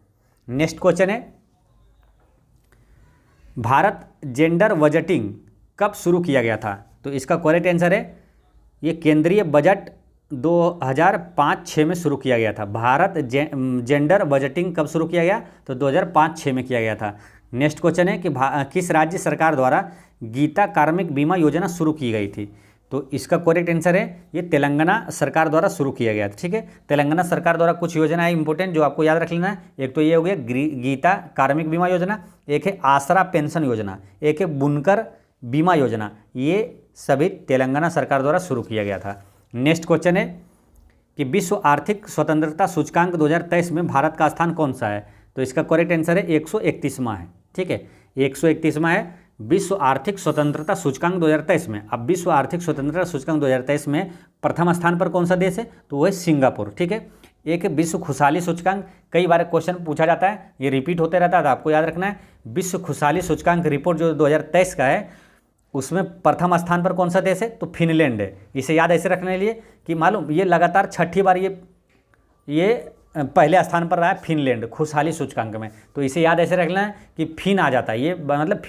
नेक्स्ट क्वेश्चन है भारत जेंडर बजटिंग कब शुरू किया गया था? तो इसका करेक्ट आंसर है ये केंद्रीय बजट 2005-06 में शुरू किया गया था। भारत जेंडर बजटिंग कब शुरू किया गया? तो 2005-06 में किया गया था। नेक्स्ट क्वेश्चन है कि किस राज्य सरकार द्वारा गीता कार्मिक बीमा योजना शुरू की गई थी? तो इसका करेक्ट आंसर है ये तेलंगाना सरकार द्वारा शुरू किया गया था, ठीक है। तेलंगाना सरकार द्वारा कुछ योजना है इंपॉर्टेंट जो आपको याद रख लेना है। एक तो ये हो गया गीता कार्मिक बीमा योजना, एक है आसरा पेंशन योजना, एक है बुनकर बीमा योजना। ये सभी तेलंगाना सरकार द्वारा शुरू किया गया था। नेक्स्ट क्वेश्चन है कि विश्व आर्थिक स्वतंत्रता सूचकांक 2023 में भारत का स्थान कौन सा है? तो इसका करेक्ट आंसर है 131वां है, ठीक है। 131वां है विश्व आर्थिक स्वतंत्रता सूचकांक 2023 में। अब विश्व आर्थिक स्वतंत्रता सूचकांक 2023 में प्रथम स्थान पर कौन सा देश है? तो वो है सिंगापुर, ठीक है। एक विश्व खुशहाली सूचकांक, कई बार क्वेश्चन पूछा जाता है, ये रिपीट होते रहता है, तो आपको याद रखना है विश्व खुशहाली सूचकांक रिपोर्ट जो 2023 का है उसमें प्रथम स्थान पर कौन सा देश है? तो फिनलैंड है। इसे याद ऐसे रखने के लिए कि मालूम ये लगातार छठी बार ये पहले स्थान पर रहा है फिनलैंड खुशहाली सूचकांक में। तो इसे याद ऐसे रखना है कि फिन आ जाता है, ये मतलब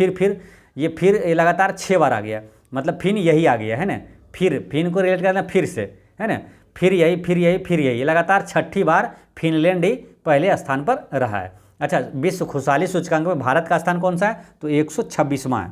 फिर लगातार 6 बार आ गया, मतलब फिन यही आ गया है ना। फिन को रिलेट करना फिर से, है ना, फिर यही लगातार छठी बार फिनलैंड ही पहले स्थान पर रहा है। अच्छा, विश्व खुशहाली सूचकांक में भारत का स्थान कौन सा है? तो 126वां है,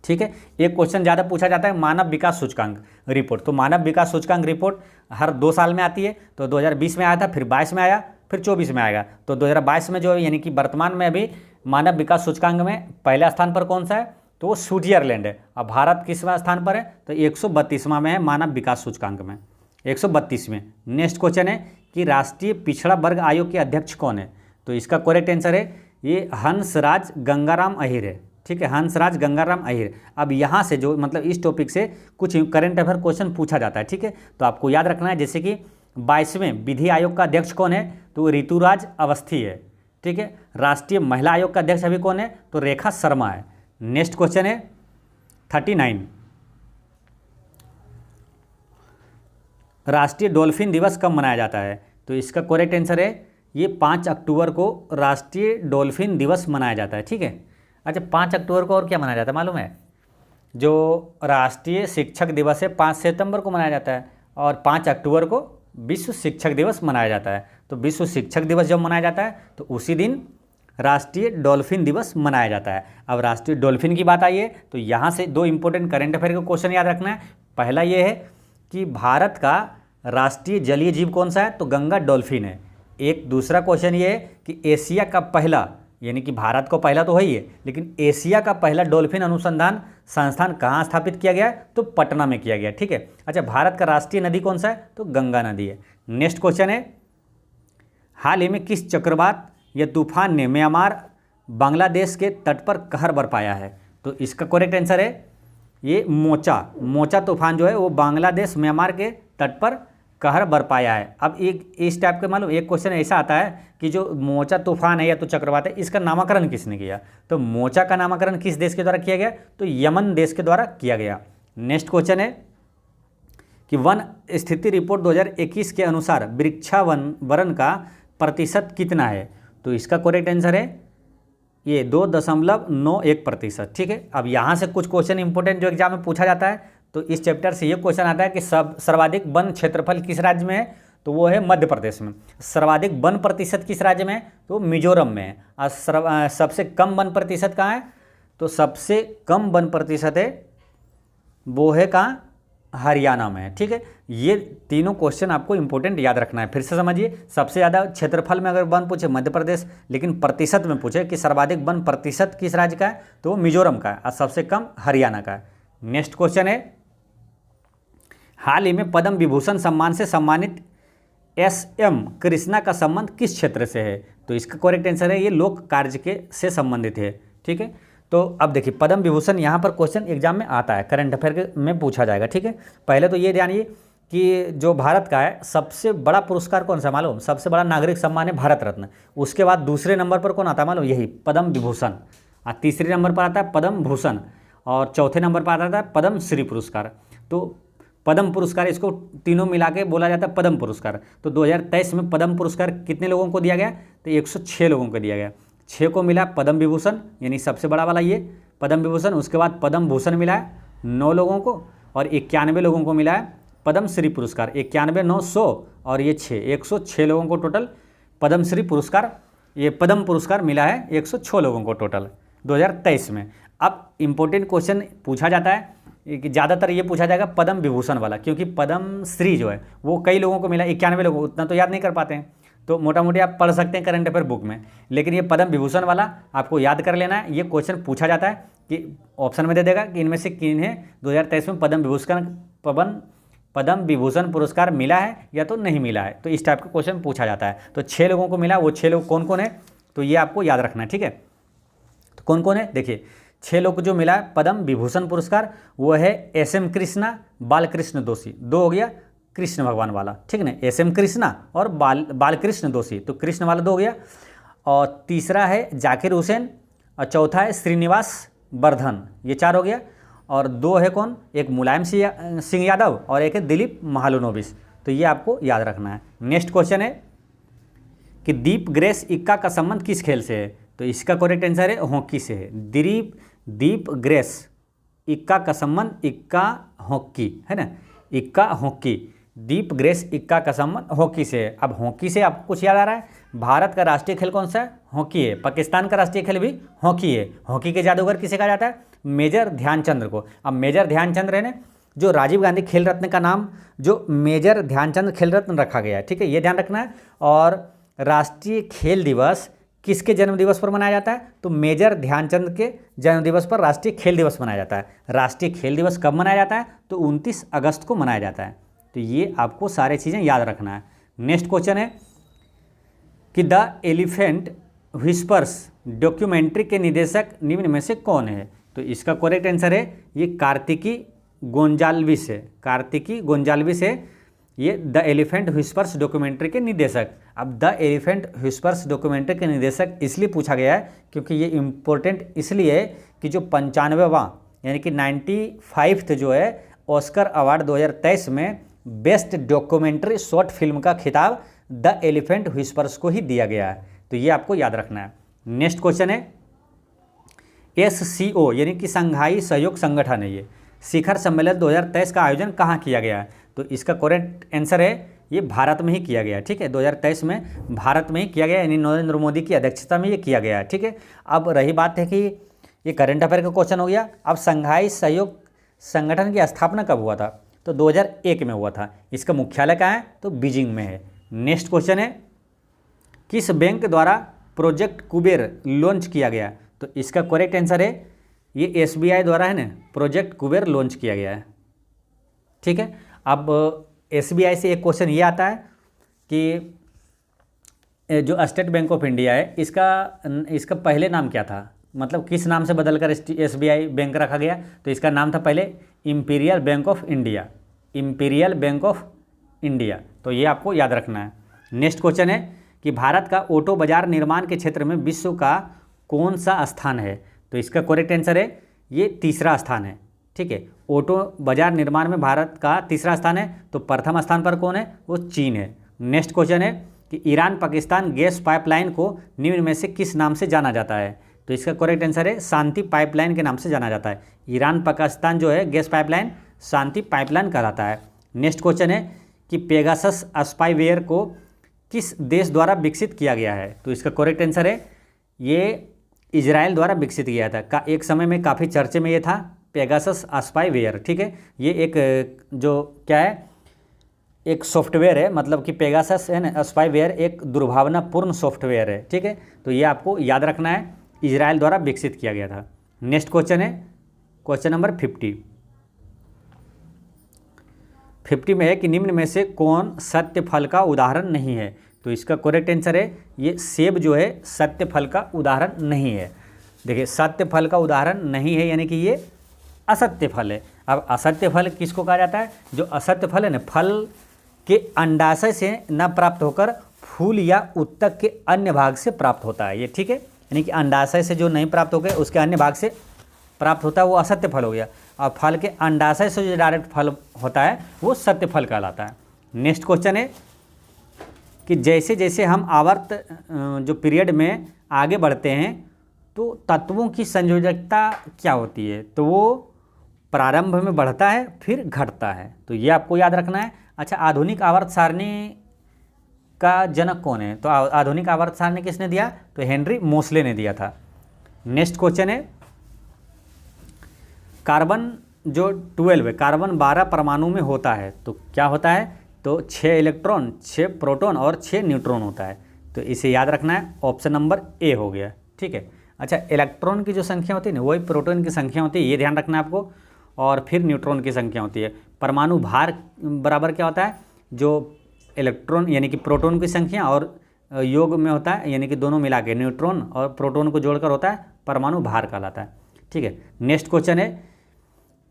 ठीक है। एक क्वेश्चन ज़्यादा पूछा जाता है मानव विकास सूचकांक रिपोर्ट। तो मानव विकास सूचकांक रिपोर्ट हर 2 साल में आती है। तो 2020 में आया था, फिर 22 में आया, फिर 24 में आएगा। तो 2022 में जो यानी कि वर्तमान में अभी मानव विकास सूचकांक में पहला स्थान पर कौन सा है? तो वो स्विट्जरलैंड है। अब भारत किसवां स्थान पर है? तो 132वां में है मानव विकास सूचकांक में, 132 में। नेक्स्ट क्वेश्चन है कि राष्ट्रीय पिछड़ा वर्ग आयोग के अध्यक्ष कौन है? तो इसका करेक्ट आंसर है ये हंसराज गंगाराम अहिर है, ठीक है, हंसराज गंगाराम अहिर। अब यहाँ से जो मतलब इस टॉपिक से कुछ करंट अफेयर क्वेश्चन पूछा जाता है, ठीक है। तो आपको याद रखना है जैसे कि 22वें विधि आयोग का अध्यक्ष कौन है? तो ऋतुराज अवस्थी है, ठीक है। राष्ट्रीय महिला आयोग का अध्यक्ष अभी कौन है? तो रेखा शर्मा है। नेक्स्ट क्वेश्चन है 39, राष्ट्रीय डॉल्फिन दिवस कब मनाया जाता है? तो इसका करेक्ट आंसर है ये 5 अक्टूबर को राष्ट्रीय डॉल्फिन दिवस मनाया जाता है, ठीक है। अच्छा, 5 अक्टूबर को और क्या मनाया जाता है मालूम है? जो राष्ट्रीय शिक्षक दिवस है 5 सितंबर को मनाया जाता है, और 5 अक्टूबर को विश्व शिक्षक दिवस मनाया जाता है। तो विश्व शिक्षक दिवस जब मनाया जाता है तो उसी दिन राष्ट्रीय डॉल्फिन दिवस मनाया जाता है। अब राष्ट्रीय डॉल्फिन की बात आई है तो यहाँ से 2 इंपॉर्टेंट करंट अफेयर का क्वेश्चन याद रखना है। पहला ये है कि भारत का राष्ट्रीय जलीय जीव कौन सा है, तो गंगा डॉल्फिन है। एक दूसरा क्वेश्चन ये है कि एशिया का पहला, यानी कि भारत को पहला तो है ही है, लेकिन एशिया का पहला डॉल्फिन अनुसंधान संस्थान कहाँ स्थापित किया गया है, तो पटना में किया गया। ठीक है। अच्छा, भारत का राष्ट्रीय नदी कौन सा है, तो गंगा नदी है। नेक्स्ट क्वेश्चन है, हाल ही में किस चक्रवात या तूफान ने म्यांमार बांग्लादेश के तट पर कहर बरपाया है, तो इसका करेक्ट आंसर है ये मोचा तूफान जो है वो बांग्लादेश म्यांमार के तट पर कहर बरपाया है। अब एक इस टाइप के मालूम एक क्वेश्चन ऐसा आता है कि जो मोचा तूफान है या तो चक्रवात है, इसका नामकरण किसने किया, तो मोचा का नामकरण किस देश के द्वारा किया गया, तो यमन देश के द्वारा किया गया। नेक्स्ट क्वेश्चन है कि वन स्थिति रिपोर्ट 2021 के अनुसार वृक्षावरण का प्रतिशत कितना है, तो इसका करेक्ट आंसर है ये 2.91%। ठीक है। अब यहाँ से कुछ क्वेश्चन इंपॉर्टेंट जो एग्जाम में पूछा जाता है, तो इस चैप्टर से ये क्वेश्चन आता है कि सर्वाधिक वन क्षेत्रफल किस राज्य में है, तो वो है मध्य प्रदेश में। सर्वाधिक वन प्रतिशत किस राज्य में है, तो मिजोरम में है। और सबसे कम वन प्रतिशत कहाँ है, तो सबसे कम वन प्रतिशत है वो है कहाँ, हरियाणा में है। ठीक है। ये तीनों क्वेश्चन आपको इंपॉर्टेंट याद रखना है। फिर से समझिए, सबसे ज़्यादा क्षेत्रफल में अगर वन पूछे मध्य प्रदेश, लेकिन प्रतिशत में पूछे कि सर्वाधिक वन प्रतिशत किस राज्य का है, तो वो मिजोरम का है, और सबसे कम हरियाणा का है। नेक्स्ट क्वेश्चन है, हाल ही में पद्म विभूषण सम्मान से सम्मानित एस.एम. कृष्णा का संबंध किस क्षेत्र से है, तो इसका करेक्ट आंसर है ये लोक कार्य के से संबंधित है। ठीक है। तो अब देखिए, पद्म विभूषण यहाँ पर क्वेश्चन एग्जाम में आता है, करंट अफेयर में पूछा जाएगा। ठीक है। पहले तो ये जानिए कि जो भारत का है सबसे बड़ा पुरस्कार कौन सा मालूम, सबसे बड़ा नागरिक सम्मान है भारत रत्न। उसके बाद दूसरे नंबर पर कौन आता है मालूम, यही पद्म विभूषण। और तीसरे नंबर पर आता है पद्म भूषण, और चौथे नंबर पर आता है पद्म श्री पुरस्कार। तो पद्म पुरस्कार, इसको तीनों मिला के बोला जाता है पद्म पुरस्कार। तो 2023 में पद्म पुरस्कार कितने लोगों को दिया गया, तो 106 लोगों को दिया गया। 6 को मिला पद्म विभूषण, यानी सबसे बड़ा वाला ये पद्म विभूषण। उसके बाद पद्म भूषण मिला है 9 लोगों को, और 91 लोगों को मिला है पद्म श्री पुरस्कार। 91, 9, 100 और ये 6, 106 लोगों को टोटल पद्म श्री पुरस्कार, ये पद्म पुरस्कार मिला है 106 लोगों को टोटल 2023 में। अब इम्पोर्टेंट क्वेश्चन पूछा जाता है कि ज़्यादातर ये पूछा जाएगा पद्म विभूषण वाला, क्योंकि पद्म श्री जो है वो कई लोगों को मिला, 91 लोगों, उतना तो याद नहीं कर पाते हैं, तो मोटा मोटी आप पढ़ सकते हैं करंट अफेयर बुक में। लेकिन ये पद्म विभूषण वाला आपको याद कर लेना है। ये क्वेश्चन पूछा जाता है कि ऑप्शन में दे देगा कि इनमें से किन्हें 2023 में पद्म विभूषण पुरस्कार मिला है या तो नहीं मिला है, तो इस टाइप का क्वेश्चन पूछा जाता है। तो 6 लोगों को मिला, वो 6 लोग कौन कौन है, तो ये आपको याद रखना है। ठीक है। तो कौन कौन है, देखिए 6 लोग को जो मिला है पद्म विभूषण पुरस्कार, वो है एस.एम. कृष्णा, बालकृष्ण दोषी, 2 हो गया कृष्ण भगवान वाला। ठीक है, एस.एम. कृष्णा और बालकृष्ण दोषी, तो कृष्ण वाला 2 हो गया। और तीसरा है जाकिर हुसैन, और चौथा है श्रीनिवास वर्धन, ये 4 हो गया। और 2 है कौन, एक मुलायम सिंह यादव और एक है दिलीप महालनोबिस, तो ये आपको याद रखना है। नेक्स्ट क्वेश्चन है कि दीप ग्रेस इक्का का संबंध किस खेल से है, तो इसका करेक्ट आंसर है हॉकी से है। दीप ग्रेस इक्का का संबंध, इक्का हॉकी है ना, इक्का हॉकी, दीप ग्रेस इक्का का संबंध हॉकी से है। अब हॉकी से आपको कुछ याद आ रहा है, भारत का राष्ट्रीय खेल कौन सा है, हॉकी है। पाकिस्तान का राष्ट्रीय खेल भी हॉकी है। हॉकी के जादूगर किसे कहा जाता है, मेजर ध्यानचंद को। अब मेजर ध्यानचंद है ना, जो राजीव गांधी खेल रत्न का नाम जो मेजर ध्यानचंद खेल रत्न रखा गया है। ठीक है, ये ध्यान रखना है। और राष्ट्रीय खेल दिवस किसके जन्म दिवस पर मनाया जाता है, तो मेजर ध्यानचंद के जन्म दिवस पर राष्ट्रीय खेल दिवस मनाया जाता है। राष्ट्रीय खेल दिवस कब मनाया जाता है, तो 29 अगस्त को मनाया जाता है। तो ये आपको सारे चीज़ें याद रखना है। नेक्स्ट क्वेश्चन है कि द एलिफेंट व्हिस्पर्स डॉक्यूमेंट्री के निर्देशक निम्न में से कौन है, तो इसका करेक्ट आंसर है ये कार्तिकी गोंजाल्विस है। कार्तिकी गोंजाल्विस है ये द एलिफेंट व्हिस्पर्स डॉक्यूमेंट्री के निर्देशक। अब द एलिफेंट व्हिस्पर्स डॉक्यूमेंट्री के निर्देशक इसलिए पूछा गया है क्योंकि ये इम्पोर्टेंट इसलिए है कि जो 95वां यानी कि 95th जो है ऑस्कर अवार्ड 2023 में बेस्ट डॉक्यूमेंट्री शॉर्ट फिल्म का खिताब द एलिफेंट व्हिस्पर्स को ही दिया गया है। तो ये आपको याद रखना है। नेक्स्ट क्वेश्चन है SCO यानी कि संघाई सहयोग संगठन है ये, शिखर सम्मेलन 2023 का आयोजन कहाँ किया गया है? तो इसका करेक्ट आंसर है ये भारत में ही किया गया है। ठीक है, 2023 में भारत में ही किया गया, यानी नरेंद्र मोदी की अध्यक्षता में ये किया गया है। ठीक है, अब रही बात है कि ये करंट अफेयर का क्वेश्चन हो गया। अब संघाई सहयोग संगठन की स्थापना कब हुआ था? तो 2001 में हुआ था। इसका मुख्यालय कहाँ है? तो बीजिंग में है। नेक्स्ट क्वेश्चन है, किस बैंक द्वारा प्रोजेक्ट कुबेर लॉन्च किया गया? तो इसका करेक्ट आंसर है ये SBI द्वारा है ना, प्रोजेक्ट कुबेर लॉन्च किया गया है। ठीक है, अब SBI से एक क्वेश्चन ये आता है कि जो स्टेट बैंक ऑफ इंडिया है इसका पहले नाम क्या था? मतलब किस नाम से बदलकर SBI बैंक रखा गया? तो इसका नाम था पहले imperial bank of India, imperial bank of India. तो ये आपको याद रखना है। नेक्स्ट क्वेश्चन है कि भारत का ऑटो बाजार निर्माण के क्षेत्र में विश्व का कौन सा स्थान है? तो इसका करेक्ट आंसर है ये तीसरा स्थान है। ठीक है, ऑटो बाजार निर्माण में भारत का तीसरा स्थान है। तो प्रथम स्थान पर कौन है? वो चीन है। नेक्स्ट क्वेश्चन है कि ईरान पाकिस्तान गैस पाइपलाइन को निम्न में से किस नाम से जाना जाता है? तो इसका करेक्ट आंसर है शांति पाइपलाइन के नाम से जाना जाता है। ईरान पाकिस्तान जो है गैस पाइपलाइन शांति पाइपलाइन कहलाता है। नेक्स्ट क्वेश्चन है कि पेगासस स्पाईवेयर को किस देश द्वारा विकसित किया गया है? तो इसका करेक्ट आंसर है ये इजराइल द्वारा विकसित किया था। एक समय में काफ़ी चर्चे में ये था पेगासस स्पाईवेयर। ठीक है, ये एक जो क्या है, एक सॉफ्टवेयर है, मतलब कि पेगासस है ना स्पाईवेयर एक दुर्भावनापूर्ण सॉफ्टवेयर है। ठीक है, तो ये आपको याद रखना है, इजराइल द्वारा विकसित किया गया था। नेक्स्ट क्वेश्चन है क्वेश्चन नंबर 50 में है कि निम्न में से कौन सत्य फल का उदाहरण नहीं है? तो इसका करेक्ट आंसर है ये सेब जो है सत्य फल का उदाहरण नहीं है। देखिए, सत्य फल का उदाहरण नहीं है यानी कि ये असत्य फल है। अब असत्य फल किसको कहा जाता है? जो असत्य फल है ना, फल के अंडाशय से न प्राप्त होकर फूल या उत्तक के अन्य भाग से प्राप्त होता है ये। ठीक है, यानी कि अंडाशय से जो नहीं प्राप्त होकर उसके अन्य भाग से प्राप्त होता है वो असत्य फल हो गया, और फल के अंडाशय से जो डायरेक्ट फल होता है वो सत्य फल कहलाता है। नेक्स्ट क्वेश्चन है कि जैसे जैसे हम आवर्त जो पीरियड में आगे बढ़ते हैं तो तत्वों की संयोजकता क्या होती है? तो वो प्रारंभ में बढ़ता है फिर घटता है। तो ये आपको याद रखना है। अच्छा, आधुनिक आवर्त सारणी का जनक कौन है? तो आधुनिक आवर्त सारणी किसने दिया? तो हेनरी मोसले ने दिया था। नेक्स्ट क्वेश्चन है कार्बन जो 12 है, कार्बन 12 परमाणु में होता है तो क्या होता है? तो 6 इलेक्ट्रॉन, 6 प्रोटॉन और 6 न्यूट्रॉन होता है। तो इसे याद रखना है, ऑप्शन नंबर ए हो गया। ठीक है, अच्छा, इलेक्ट्रॉन की जो संख्या होती है ना वही प्रोटॉन की संख्या होती है, ये ध्यान रखना है आपको, और फिर न्यूट्रॉन की संख्या होती है। परमाणु भार बराबर क्या होता है? जो इलेक्ट्रॉन यानी कि प्रोटॉन की संख्या और योग में होता है, यानी कि दोनों मिला के न्यूट्रॉन और प्रोटॉन को जोड़कर होता है परमाणु भार कहलाता है। ठीक है, नेक्स्ट क्वेश्चन है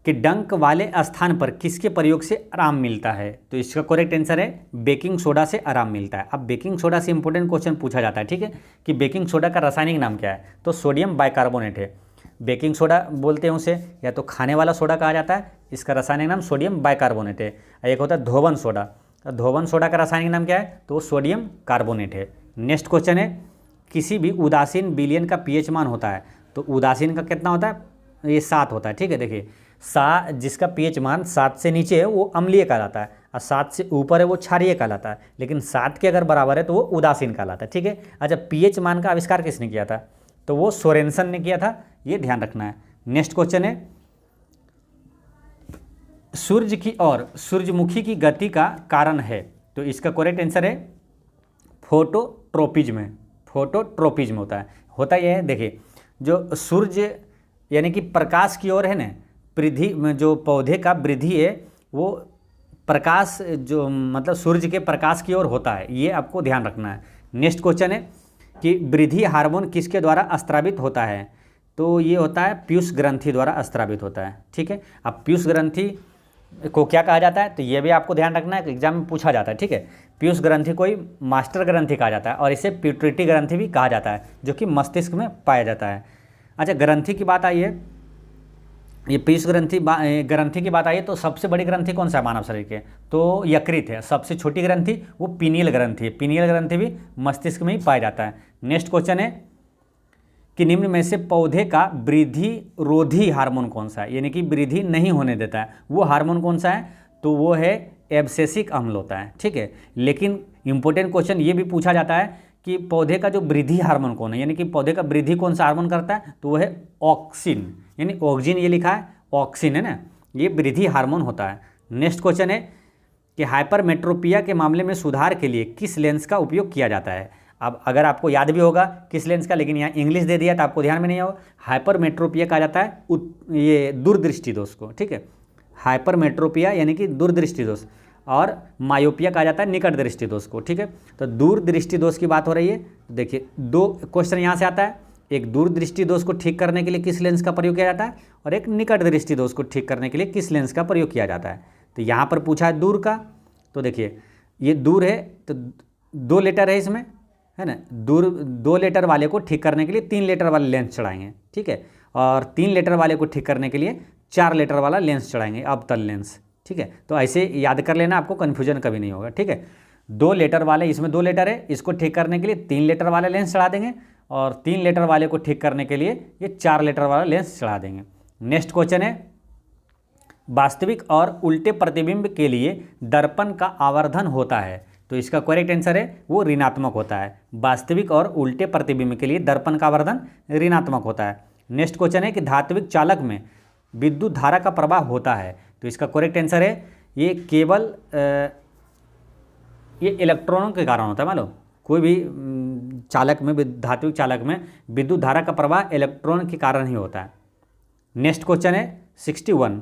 कि डंक वाले स्थान पर किसके प्रयोग से आराम मिलता है? तो इसका करेक्ट आंसर है बेकिंग सोडा से आराम मिलता है। अब बेकिंग सोडा से इंपॉर्टेंट क्वेश्चन पूछा जाता है। ठीक है, कि बेकिंग सोडा का रासायनिक नाम क्या है? तो सोडियम बाइकार्बोनेट है। बेकिंग सोडा बोलते हैं उसे, या तो खाने वाला सोडा कहा जाता है, इसका रासायनिक नाम सोडियम बाइकार्बोनेट है। एक होता है धोवन सोडा, धोवन सोडा का रासायनिक नाम क्या है? तो वो सोडियम कार्बोनेट है। नेक्स्ट क्वेश्चन है किसी भी उदासीन विलयन का pH मान होता है, तो उदासीन का कितना होता है? ये 7 होता है। ठीक है, देखिए जिसका pH मान 7 से नीचे है वो अम्लीय कहलाता है, और 7 से ऊपर है वो क्षारीय कहलाता है, लेकिन 7 के अगर बराबर है तो वो उदासीन कहलाता है। ठीक है, अच्छा, pH मान का आविष्कार किसने किया था? तो वो सोरेनसन ने किया था, ये ध्यान रखना है। नेक्स्ट क्वेश्चन है सूर्य की ओर सूर्यमुखी की गति का कारण है? तो इसका करेक्ट आंसर है फोटोट्रोपिज्म। फोटोट्रोपिज्म होता यह है, देखिए जो सूर्य यानी कि प्रकाश की ओर है ना, वृद्धि में जो पौधे का वृद्धि है वो प्रकाश जो मतलब सूर्य के प्रकाश की ओर होता है, ये आपको ध्यान रखना है। नेक्स्ट क्वेश्चन है कि वृद्धि हार्मोन किसके द्वारा स्त्रावित होता है? तो ये होता है पीयूष ग्रंथि द्वारा स्त्रावित होता है। ठीक है, अब पीयूष ग्रंथि को क्या कहा जाता है? तो ये भी आपको ध्यान रखना है, एग्जाम में पूछा जाता है। ठीक है, पीयूष ग्रंथि को ही मास्टर ग्रंथि कहा जाता है, और इसे पिट्यूटरी ग्रंथि भी कहा जाता है, जो कि मस्तिष्क में पाया जाता है। अच्छा, ग्रंथि की बात आई है, ये पीयूष ग्रंथि की बात आई है, तो सबसे बड़ी ग्रंथि कौन सा है मानव शरीर के? तो यकृत है। सबसे छोटी ग्रंथि वो पीनियल ग्रंथि है। पीनियल ग्रंथि भी मस्तिष्क में ही पाया जाता है। नेक्स्ट क्वेश्चन है कि निम्न में से पौधे का वृद्धि रोधी हार्मोन कौन सा है, यानी कि वृद्धि नहीं होने देता है, वो हार्मोन कौन सा है, तो वो है एब्सेसिक अम्ल होता है। ठीक है, लेकिन इंपॉर्टेंट क्वेश्चन ये भी पूछा जाता है कि पौधे का जो वृद्धि हार्मोन कौन है, यानी कि पौधे का वृद्धि कौन सा हार्मोन करता है, तो वो है ऑक्सिन, यानी ऑक्सिन ये लिखा है, ऑक्सिन है ना, ये वृद्धि हार्मोन होता है। नेक्स्ट क्वेश्चन है कि हाइपरमेट्रोपिया के मामले में सुधार के लिए किस लेंस का उपयोग किया जाता है। अब अगर आपको याद भी होगा किस लेंस का, लेकिन यहाँ इंग्लिश दे दिया तो आपको ध्यान में नहीं होगा। हाइपरमेट्रोपिया कहा जाता है ये दूरदृष्टि दोष को। ठीक है, हाइपरमेट्रोपिया यानी कि दूरदृष्टि दोष, और मायोपिया कहा जाता है निकट दृष्टि दोष को। ठीक है, तो दूरदृष्टि दोष की बात हो रही है। देखिए दो क्वेश्चन यहाँ से आता है, एक दूरदृष्टि दोष को ठीक करने के लिए किस लेंस का प्रयोग किया जाता है, और एक निकट दृष्टि दोष को ठीक करने के लिए किस लेंस का प्रयोग किया जाता है। तो यहाँ पर पूछा है दूर का, तो देखिए ये दूर है तो 2 लेटर है इसमें, है ना, दूर 2 लेटर वाले को ठीक करने के लिए 3 लेटर वाले लेंस चढ़ाएंगे। ठीक है, और 3 लेटर वाले को ठीक करने के लिए 4 लेटर वाला लेंस चढ़ाएंगे, अवतल लेंस। ठीक है, तो ऐसे याद कर लेना, आपको कन्फ्यूजन कभी नहीं होगा। ठीक है, 2 लेटर वाले, इसमें 2 लेटर है, इसको ठीक करने के लिए 3 लेटर वाले लेंस चढ़ा देंगे, और 3 लेटर वाले को ठीक करने के लिए ये 4 लेटर वाला लेंस चढ़ा देंगे। नेक्स्ट क्वेश्चन है वास्तविक और उल्टे प्रतिबिंब के लिए दर्पण का आवर्धन होता है, तो इसका करेक्ट आंसर है वो ऋणात्मक होता है। वास्तविक और उल्टे प्रतिबिंब के लिए दर्पण का आवर्धन ऋणात्मक होता है। नेक्स्ट क्वेश्चन है कि धात्विक चालक में विद्युत धारा का प्रवाह होता है, तो इसका करेक्ट आंसर है ये केवल ये इलेक्ट्रॉनों के कारण होता है। मान लो कोई भी चालक में, धात्विक चालक में विद्युत धारा का प्रवाह इलेक्ट्रॉन के कारण ही होता है। नेक्स्ट क्वेश्चन है 61,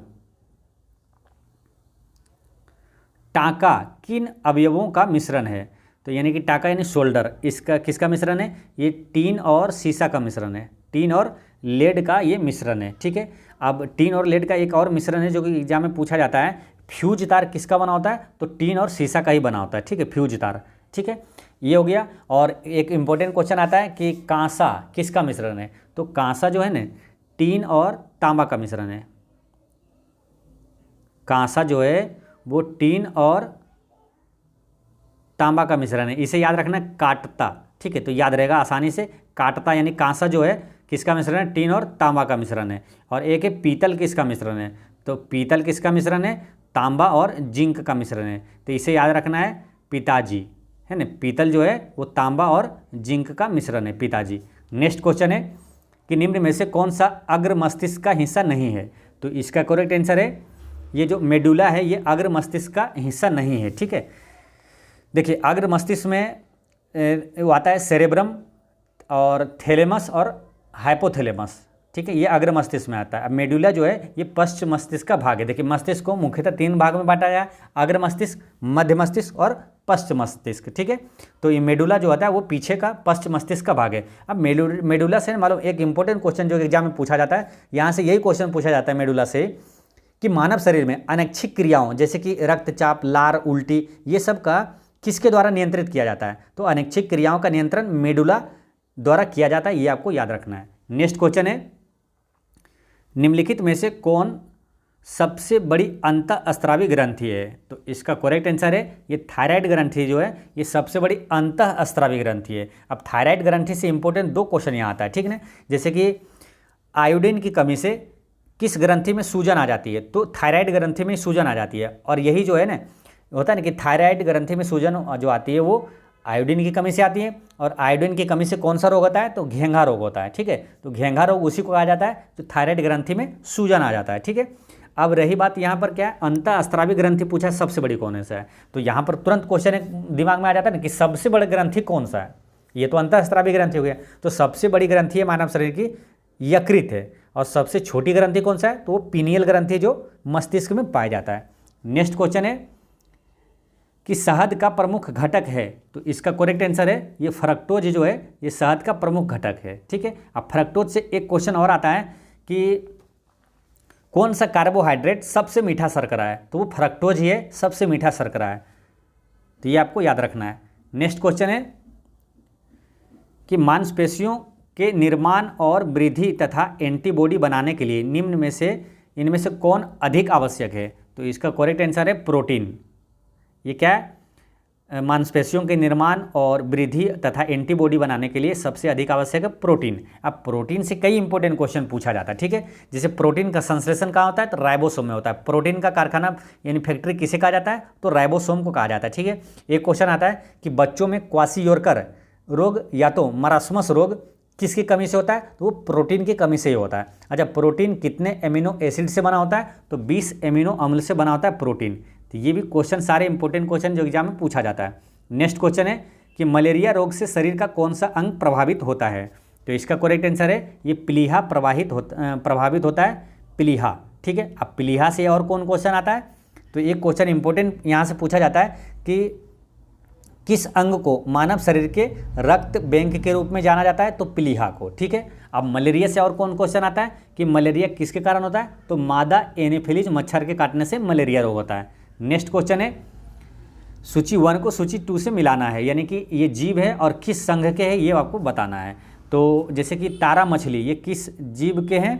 टाँका किन अवयवों का मिश्रण है, तो यानी कि टाँका यानी शोल्डर, इसका किसका मिश्रण है, ये टीन और सीसा का मिश्रण है, टीन और लेड का ये मिश्रण है। ठीक है, अब टीन और लेड का एक और मिश्रण है जो कि एग्जाम में पूछा जाता है, फ्यूज तार किसका बना होता है, तो टीन और सीसा का ही बना होता है। ठीक है, फ्यूज तार। ठीक है, ये हो गया। और एक इंपॉर्टेंट क्वेश्चन आता है कि कांसा किसका मिश्रण है, तो कांसा जो है ना टीन और तांबा का मिश्रण है। कांसा जो है वो टीन और तांबा का मिश्रण है, इसे याद रखना काटता। ठीक है, तो याद रहेगा आसानी से, काटता यानी कांसा जो है किसका मिश्रण है, टीन और तांबा का मिश्रण है। और एक है पीतल किसका मिश्रण है, तो पीतल किसका मिश्रण है, तांबा और जिंक का मिश्रण है, तो इसे याद रखना है पिताजी, है ना, पीतल जो है वो तांबा और जिंक का मिश्रण है, पिताजी। नेक्स्ट क्वेश्चन है कि निम्न में से कौन सा अग्र मस्तिष्क का हिस्सा नहीं है, तो इसका करेक्ट आंसर है ये जो मेडुला है ये अग्र मस्तिष्क का हिस्सा नहीं है। ठीक है, देखिए अग्र मस्तिष्क में वो आता है सेरेब्रम और थैलेमस और हाइपोथैलेमस। ठीक है, ये अग्र मस्तिष्क में आता है। अब मेडुला जो है ये पश्च मस्तिष्क का भाग है। देखिए मस्तिष्क को मुख्यतः 3 भाग में बांटा गया है, अग्र मस्तिष्क, मध्य मस्तिष्क और पश्च मस्तिष्क। ठीक है, तो ये मेडुला जो होता है वो पीछे का पश्च मस्तिष्क का भाग है। अब मेडुला से मालूम एक इंपॉर्टेंट क्वेश्चन जो एग्जाम में पूछा जाता है, यहाँ से यही क्वेश्चन पूछा जाता है मेडुला से कि मानव शरीर में अनैच्छिक क्रियाओं जैसे कि रक्तचाप, लार, उल्टी, ये सब का किसके द्वारा नियंत्रित किया जाता है, तो अनैच्छिक क्रियाओं का नियंत्रण मेडुला द्वारा किया जाता है, ये आपको याद रखना है। नेक्स्ट क्वेश्चन है निम्नलिखित में से कौन सबसे बड़ी अंतःस्रावी ग्रंथि है, तो इसका करेक्ट आंसर है ये थायराइड ग्रंथि जो है ये सबसे बड़ी अंतःस्रावी ग्रंथि है। अब थायराइड ग्रंथि से इंपॉर्टेंट 2 क्वेश्चन यहाँ आता है। ठीक है, जैसे कि आयोडीन की कमी से किस ग्रंथि में सूजन आ जाती है, तो थायराइड ग्रंथि में सूजन आ जाती है। और यही जो है ना होता है ना कि थायराइड ग्रंथि में सूजन जो आती है वो आयोडीन की कमी से आती है, और आयोडीन की कमी से कौन सा रोग होता है, तो घेंघा रोग होता है। ठीक है, तो घेंघा रोग उसी को कहा जाता है जो थायराइड ग्रंथि में सूजन आ जाता है। ठीक है, अब रही बात यहाँ पर क्या है, अंतःस्रावी ग्रंथि पूछा सबसे बड़ी कौन सा है, तो यहाँ पर तुरंत क्वेश्चन एक दिमाग में आ जाता है ना कि सबसे बड़ी ग्रंथि कौन सा है, ये तो अंतःस्रावी ग्रंथि हो गया, तो सबसे बड़ी ग्रंथि है मानव शरीर की यकृत है, और सबसे छोटी ग्रंथि कौन सा है, तो वो पीनियल ग्रंथि जो मस्तिष्क में पाया जाता है। नेक्स्ट क्वेश्चन है कि शहद का प्रमुख घटक है, तो इसका करेक्ट आंसर है ये फ्रक्टोज जो है ये शहद का प्रमुख घटक है। ठीक है, अब फ्रक्टोज से एक क्वेश्चन और आता है कि कौन सा कार्बोहाइड्रेट सबसे मीठा शर्करा है, तो वो फ्रक्टोज ही है, सबसे मीठा शर्करा है, तो ये आपको याद रखना है। नेक्स्ट क्वेश्चन है कि मांसपेशियों के निर्माण और वृद्धि तथा एंटीबॉडी बनाने के लिए निम्न में से इनमें से कौन अधिक आवश्यक है, तो इसका करेक्ट आंसर है प्रोटीन। ये क्या है, मांसपेशियों के निर्माण और वृद्धि तथा एंटीबॉडी बनाने के लिए सबसे अधिक आवश्यक है प्रोटीन। अब प्रोटीन से कई इंपॉर्टेंट क्वेश्चन पूछा जाता है, ठीक है। जैसे प्रोटीन का संश्लेषण कहाँ होता है, तो राइबोसोम में होता है। प्रोटीन का कारखाना यानी फैक्ट्री किसे कहा जाता है, तो राइबोसोम को कहा जाता है, ठीक है। एक क्वेश्चन आता है कि बच्चों में क्वाशियोरकर रोग या तो मरास्मस रोग किसकी कमी से होता है, तो वो प्रोटीन की कमी से ही होता है। अच्छा, प्रोटीन कितने एमिनो एसिड से बना होता है, तो 20 एमिनो अम्ल से बना होता है प्रोटीन। तो ये भी क्वेश्चन सारे इंपॉर्टेंट क्वेश्चन जो एग्जाम में पूछा जाता है। नेक्स्ट क्वेश्चन है कि मलेरिया रोग से शरीर का कौन सा अंग प्रभावित होता है, तो इसका करेक्ट आंसर है ये प्लीहा प्रभावित होता है, प्लीहा, ठीक है। अब प्लीहा से और कौन क्वेश्चन आता है, तो एक क्वेश्चन इंपॉर्टेंट यहाँ से पूछा जाता है कि किस अंग को मानव शरीर के रक्त बैंक के रूप में जाना जाता है, तो प्लीहा को, ठीक है। अब मलेरिया से और कौन क्वेश्चन आता है कि मलेरिया किसके कारण होता है, तो मादा एनोफिलीज मच्छर के काटने से मलेरिया रोग होता है। नेक्स्ट क्वेश्चन है सूची 1 को सूची 2 से मिलाना है, यानी कि ये जीव है और किस संघ के हैं ये आपको बताना है। तो जैसे कि तारा मछली ये किस जीव के हैं,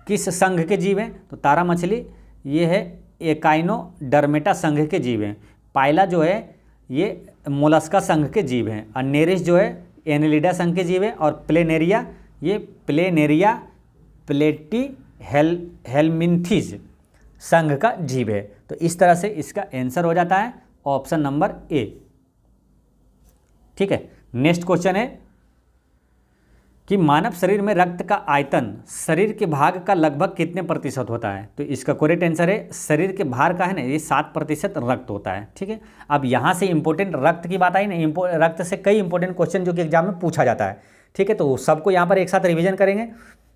किस संघ के जीव हैं, तो तारा मछली ये है एकाइनोडर्मेटा संघ के जीव हैं। पायला जो है ये मोलस्का संघ के जीव हैं। और नेरिस जो है एनेलिडा संघ के जीव है। और प्लेनेरिया ये प्लेनेरिया प्लेटी हेलमिन्थीज संघ का जीव है। तो इस तरह से इसका आंसर हो जाता है ऑप्शन नंबर ए, ठीक है। नेक्स्ट क्वेश्चन है कि मानव शरीर में रक्त का आयतन शरीर के भाग का लगभग कितने प्रतिशत होता है, तो इसका करेक्ट आंसर है शरीर के भार का है ना ये 7% रक्त होता है, ठीक है। अब यहाँ से इंपॉर्टेंट रक्त की बात आई ना, रक्त से कई इंपॉर्टेंट क्वेश्चन जो कि एग्जाम में पूछा जाता है, ठीक है। तो सबको यहाँ पर एक साथ रिवीजन करेंगे।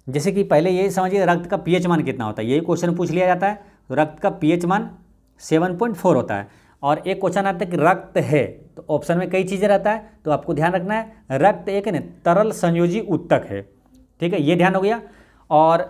जैसे कि पहले ये समझिए रक्त का पीएच मान कितना होता है, यही क्वेश्चन पूछ लिया जाता है। तो रक्त का पीएच मान 7.4 होता है। और एक क्वेश्चन आता है कि रक्त है, तो ऑप्शन में कई चीज़ें रहता है, तो आपको ध्यान रखना है रक्त एक है ना तरल संयोजी ऊतक है, ठीक है, ये ध्यान हो गया। और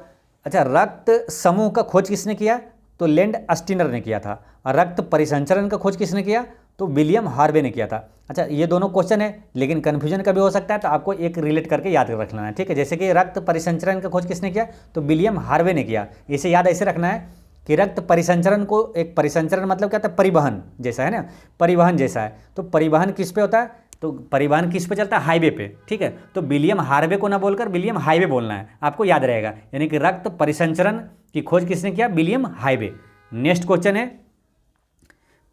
अच्छा, रक्त समूह का खोज किसने किया, तो लैंड अस्टिनर ने किया था। और रक्त परिसंचरण का खोज किसने किया, तो विलियम हार्वे ने किया था। अच्छा, ये दोनों क्वेश्चन है लेकिन कन्फ्यूजन कभी हो सकता है, तो आपको एक रिलेट करके याद रख लेना है, ठीक है। जैसे कि रक्त परिसंचरण का खोज किसने किया, तो विलियम हार्वे ने किया। इसे याद ऐसे रखना है कि रक्त परिसंचरण को, एक परिसंचरण मतलब क्या होता है, परिवहन जैसा है ना, परिवहन जैसा है। तो परिवहन किस पे होता है, तो परिवहन किस पे चलता है, हाईवे पे, ठीक है। तो विलियम हार्वे को ना बोलकर विलियम हाईवे बोलना है, आपको याद रहेगा। यानी कि रक्त परिसंचरण की खोज किसने किया, विलियम हाईवे। नेक्स्ट क्वेश्चन है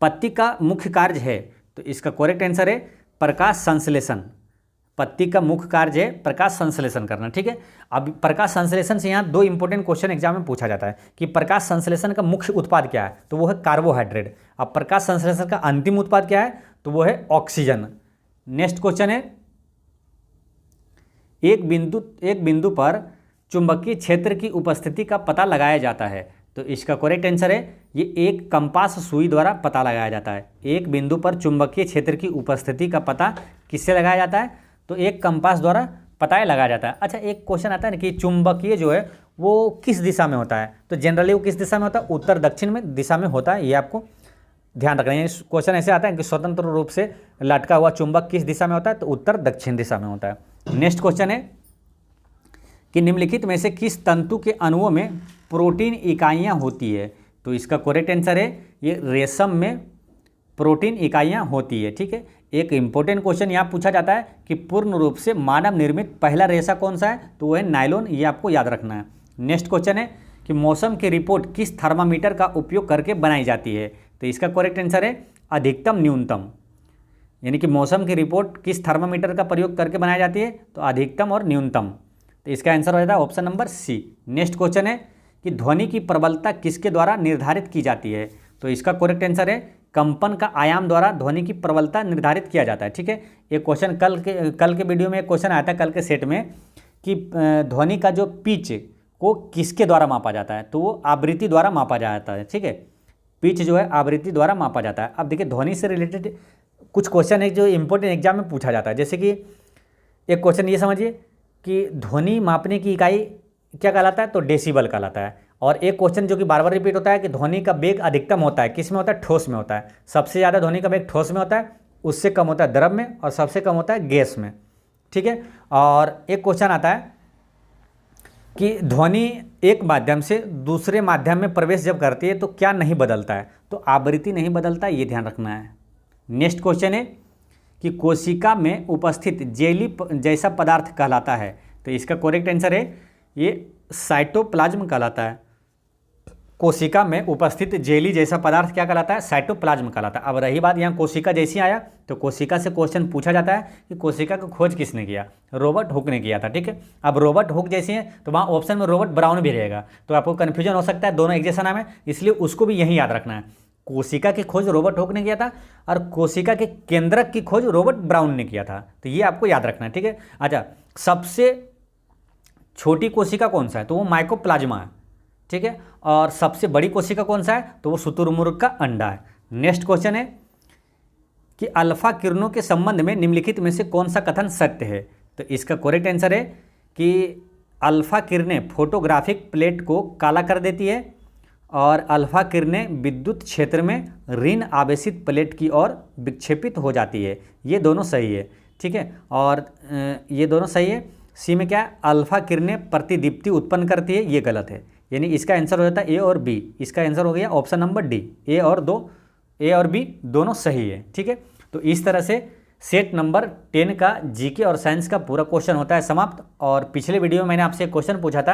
पत्ती का मुख्य कार्य है, तो इसका करेक्ट आंसर है प्रकाश संश्लेषण। पत्ती का मुख्य कार्य है प्रकाश संश्लेषण करना, ठीक है। अब प्रकाश संश्लेषण से यहाँ 2 इंपॉर्टेंट क्वेश्चन एग्जाम में पूछा जाता है कि प्रकाश संश्लेषण का मुख्य उत्पाद क्या है, तो वो है कार्बोहाइड्रेट। अब प्रकाश संश्लेषण का अंतिम उत्पाद क्या है, तो वो है ऑक्सीजन। नेक्स्ट क्वेश्चन है एक बिंदु पर चुंबकीय क्षेत्र की उपस्थिति का पता लगाया जाता है, तो इसका करेक्ट आंसर है ये एक कंपास सुई द्वारा पता लगाया जाता है। एक बिंदु पर चुंबकीय क्षेत्र की उपस्थिति का पता किससे लगाया जाता है, तो एक कंपास द्वारा पता लगाया जाता है। अच्छा, एक क्वेश्चन आता है ना कि चुंबकीय जो है वो किस दिशा में होता है, तो जनरली वो किस दिशा में होता है, उत्तर दक्षिण में दिशा में होता है, ये आपको ध्यान रखना है। क्वेश्चन ऐसे आता है कि स्वतंत्र रूप से लटका हुआ चुंबक किस दिशा में होता है, तो उत्तर दक्षिण दिशा में होता है। नेक्स्ट क्वेश्चन है कि निम्नलिखित में से किस तंतु के अणुओं में प्रोटीन इकाइयाँ होती है, तो इसका करेक्ट आंसर है ये रेशम में प्रोटीन इकाइयाँ होती है, ठीक है। एक इंपॉर्टेंट क्वेश्चन यहाँ पूछा जाता है कि पूर्ण रूप से मानव निर्मित पहला रेशा कौन सा है, तो वह है नायलॉन, ये आपको याद रखना है। नेक्स्ट क्वेश्चन है कि मौसम की रिपोर्ट किस थर्मामीटर का उपयोग करके बनाई जाती है, तो इसका करेक्ट आंसर है अधिकतम न्यूनतम। यानी कि मौसम की रिपोर्ट किस थर्मामीटर का प्रयोग करके बनाई जाती है, तो अधिकतम और न्यूनतम। तो इसका आंसर हो जाता है option number C. Next question है कि ध्वनि की प्रबलता किसके द्वारा निर्धारित की जाती है, तो इसका करेक्ट आंसर है कंपन का आयाम द्वारा ध्वनि की प्रबलता निर्धारित किया जाता है, ठीक है। एक क्वेश्चन कल के वीडियो में एक क्वेश्चन आया था कल के सेट में कि ध्वनि का जो पिच को किसके द्वारा मापा जाता है, तो वो आवृत्ति द्वारा मापा जाता है, ठीक है। पिच जो है आवृत्ति द्वारा मापा जाता है। अब देखिए ध्वनि से रिलेटेड कुछ क्वेश्चन है जो इंपॉर्टेंट एग्जाम में पूछा जाता है। जैसे कि एक क्वेश्चन ये समझिए कि ध्वनि मापने की इकाई क्या कहलाता है, तो डेसिबल कहलाता है। और एक क्वेश्चन जो कि बार बार रिपीट होता है कि ध्वनि का वेग अधिकतम होता है किस में होता है, ठोस में होता है। सबसे ज़्यादा ध्वनि का वेग ठोस में होता है, उससे कम होता है द्रव में, और सबसे कम होता है गैस में, ठीक है। और एक क्वेश्चन आता है कि ध्वनि एक माध्यम से दूसरे माध्यम में प्रवेश जब करती है तो क्या नहीं बदलता है, तो आवृत्ति नहीं बदलता है, ये ध्यान रखना है। नेक्स्ट क्वेश्चन है कि कोशिका में उपस्थित जेली जैसा पदार्थ कहलाता है। तो इसका करेक्ट आंसर है ये साइटोप्लाज्म कहलाता है। कोशिका में उपस्थित जेली जैसा पदार्थ क्या कहलाता है? साइटोप्लाज्म कहलाता है। अब रही बात यहाँ कोशिका जैसी आया तो कोशिका से क्वेश्चन पूछा जाता है कि कोशिका की खोज किसने किया? रॉबर्ट हुक ने किया था। ठीक है, अब रॉबर्ट हुक जैसी है तो वहाँ ऑप्शन में रॉबर्ट ब्राउन भी रहेगा, तो आपको कन्फ्यूजन हो सकता है, दोनों एक जैसा नाम है, इसलिए उसको भी यही याद रखना है। कोशिका की खोज रॉबर्ट हुक ने किया था और कोशिका के केंद्रक की खोज रॉबर्ट ब्राउन ने किया था, तो ये आपको याद रखना है। ठीक है, अच्छा, सबसे छोटी कोशिका कौन सा है? तो वो माइकोप्लाज्मा है। ठीक है, और सबसे बड़ी कोशिका कौन सा है? तो वो शुतुरमुर्ग का अंडा है। नेक्स्ट क्वेश्चन है कि अल्फा किरणों के संबंध में निम्नलिखित में से कौन सा कथन सत्य है? तो इसका करेक्ट आंसर है कि अल्फा किरणें फोटोग्राफिक प्लेट को काला कर देती है और अल्फा किरणें विद्युत क्षेत्र में ऋण आवेशित प्लेट की ओर विक्षेपित हो जाती है। ये दोनों सही है। ठीक है, और ये दोनों सही है। सी में क्या है? अल्फा किरणें प्रतिदीप्ति उत्पन्न करती है, ये गलत है। यानी इसका आंसर हो जाता है ए और बी। इसका आंसर हो गया ऑप्शन नंबर डी। ए और बी दोनों सही है। ठीक है, तो इस तरह से सेट नंबर 10 का जीके और साइंस का पूरा क्वेश्चन होता है समाप्त। और पिछले वीडियो में मैंने आपसे एक क्वेश्चन पूछा था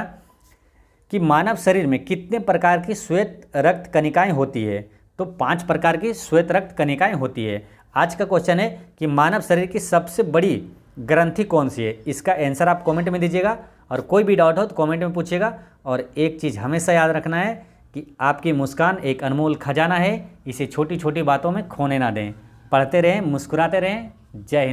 कि मानव शरीर में कितने प्रकार की श्वेत रक्त कणिकाएं होती है? तो 5 प्रकार की श्वेत रक्त कणिकाएं होती है। आज का क्वेश्चन है कि मानव शरीर की सबसे बड़ी ग्रंथि कौन सी है? इसका आंसर आप कमेंट में दीजिएगा और कोई भी डाउट हो तो कमेंट में पूछिएगा। और एक चीज़ हमेशा याद रखना है कि आपकी मुस्कान एक अनमोल खजाना है, इसे छोटी छोटी बातों में खोने ना दें। पढ़ते रहें, मुस्कुराते रहें। जय हिंद।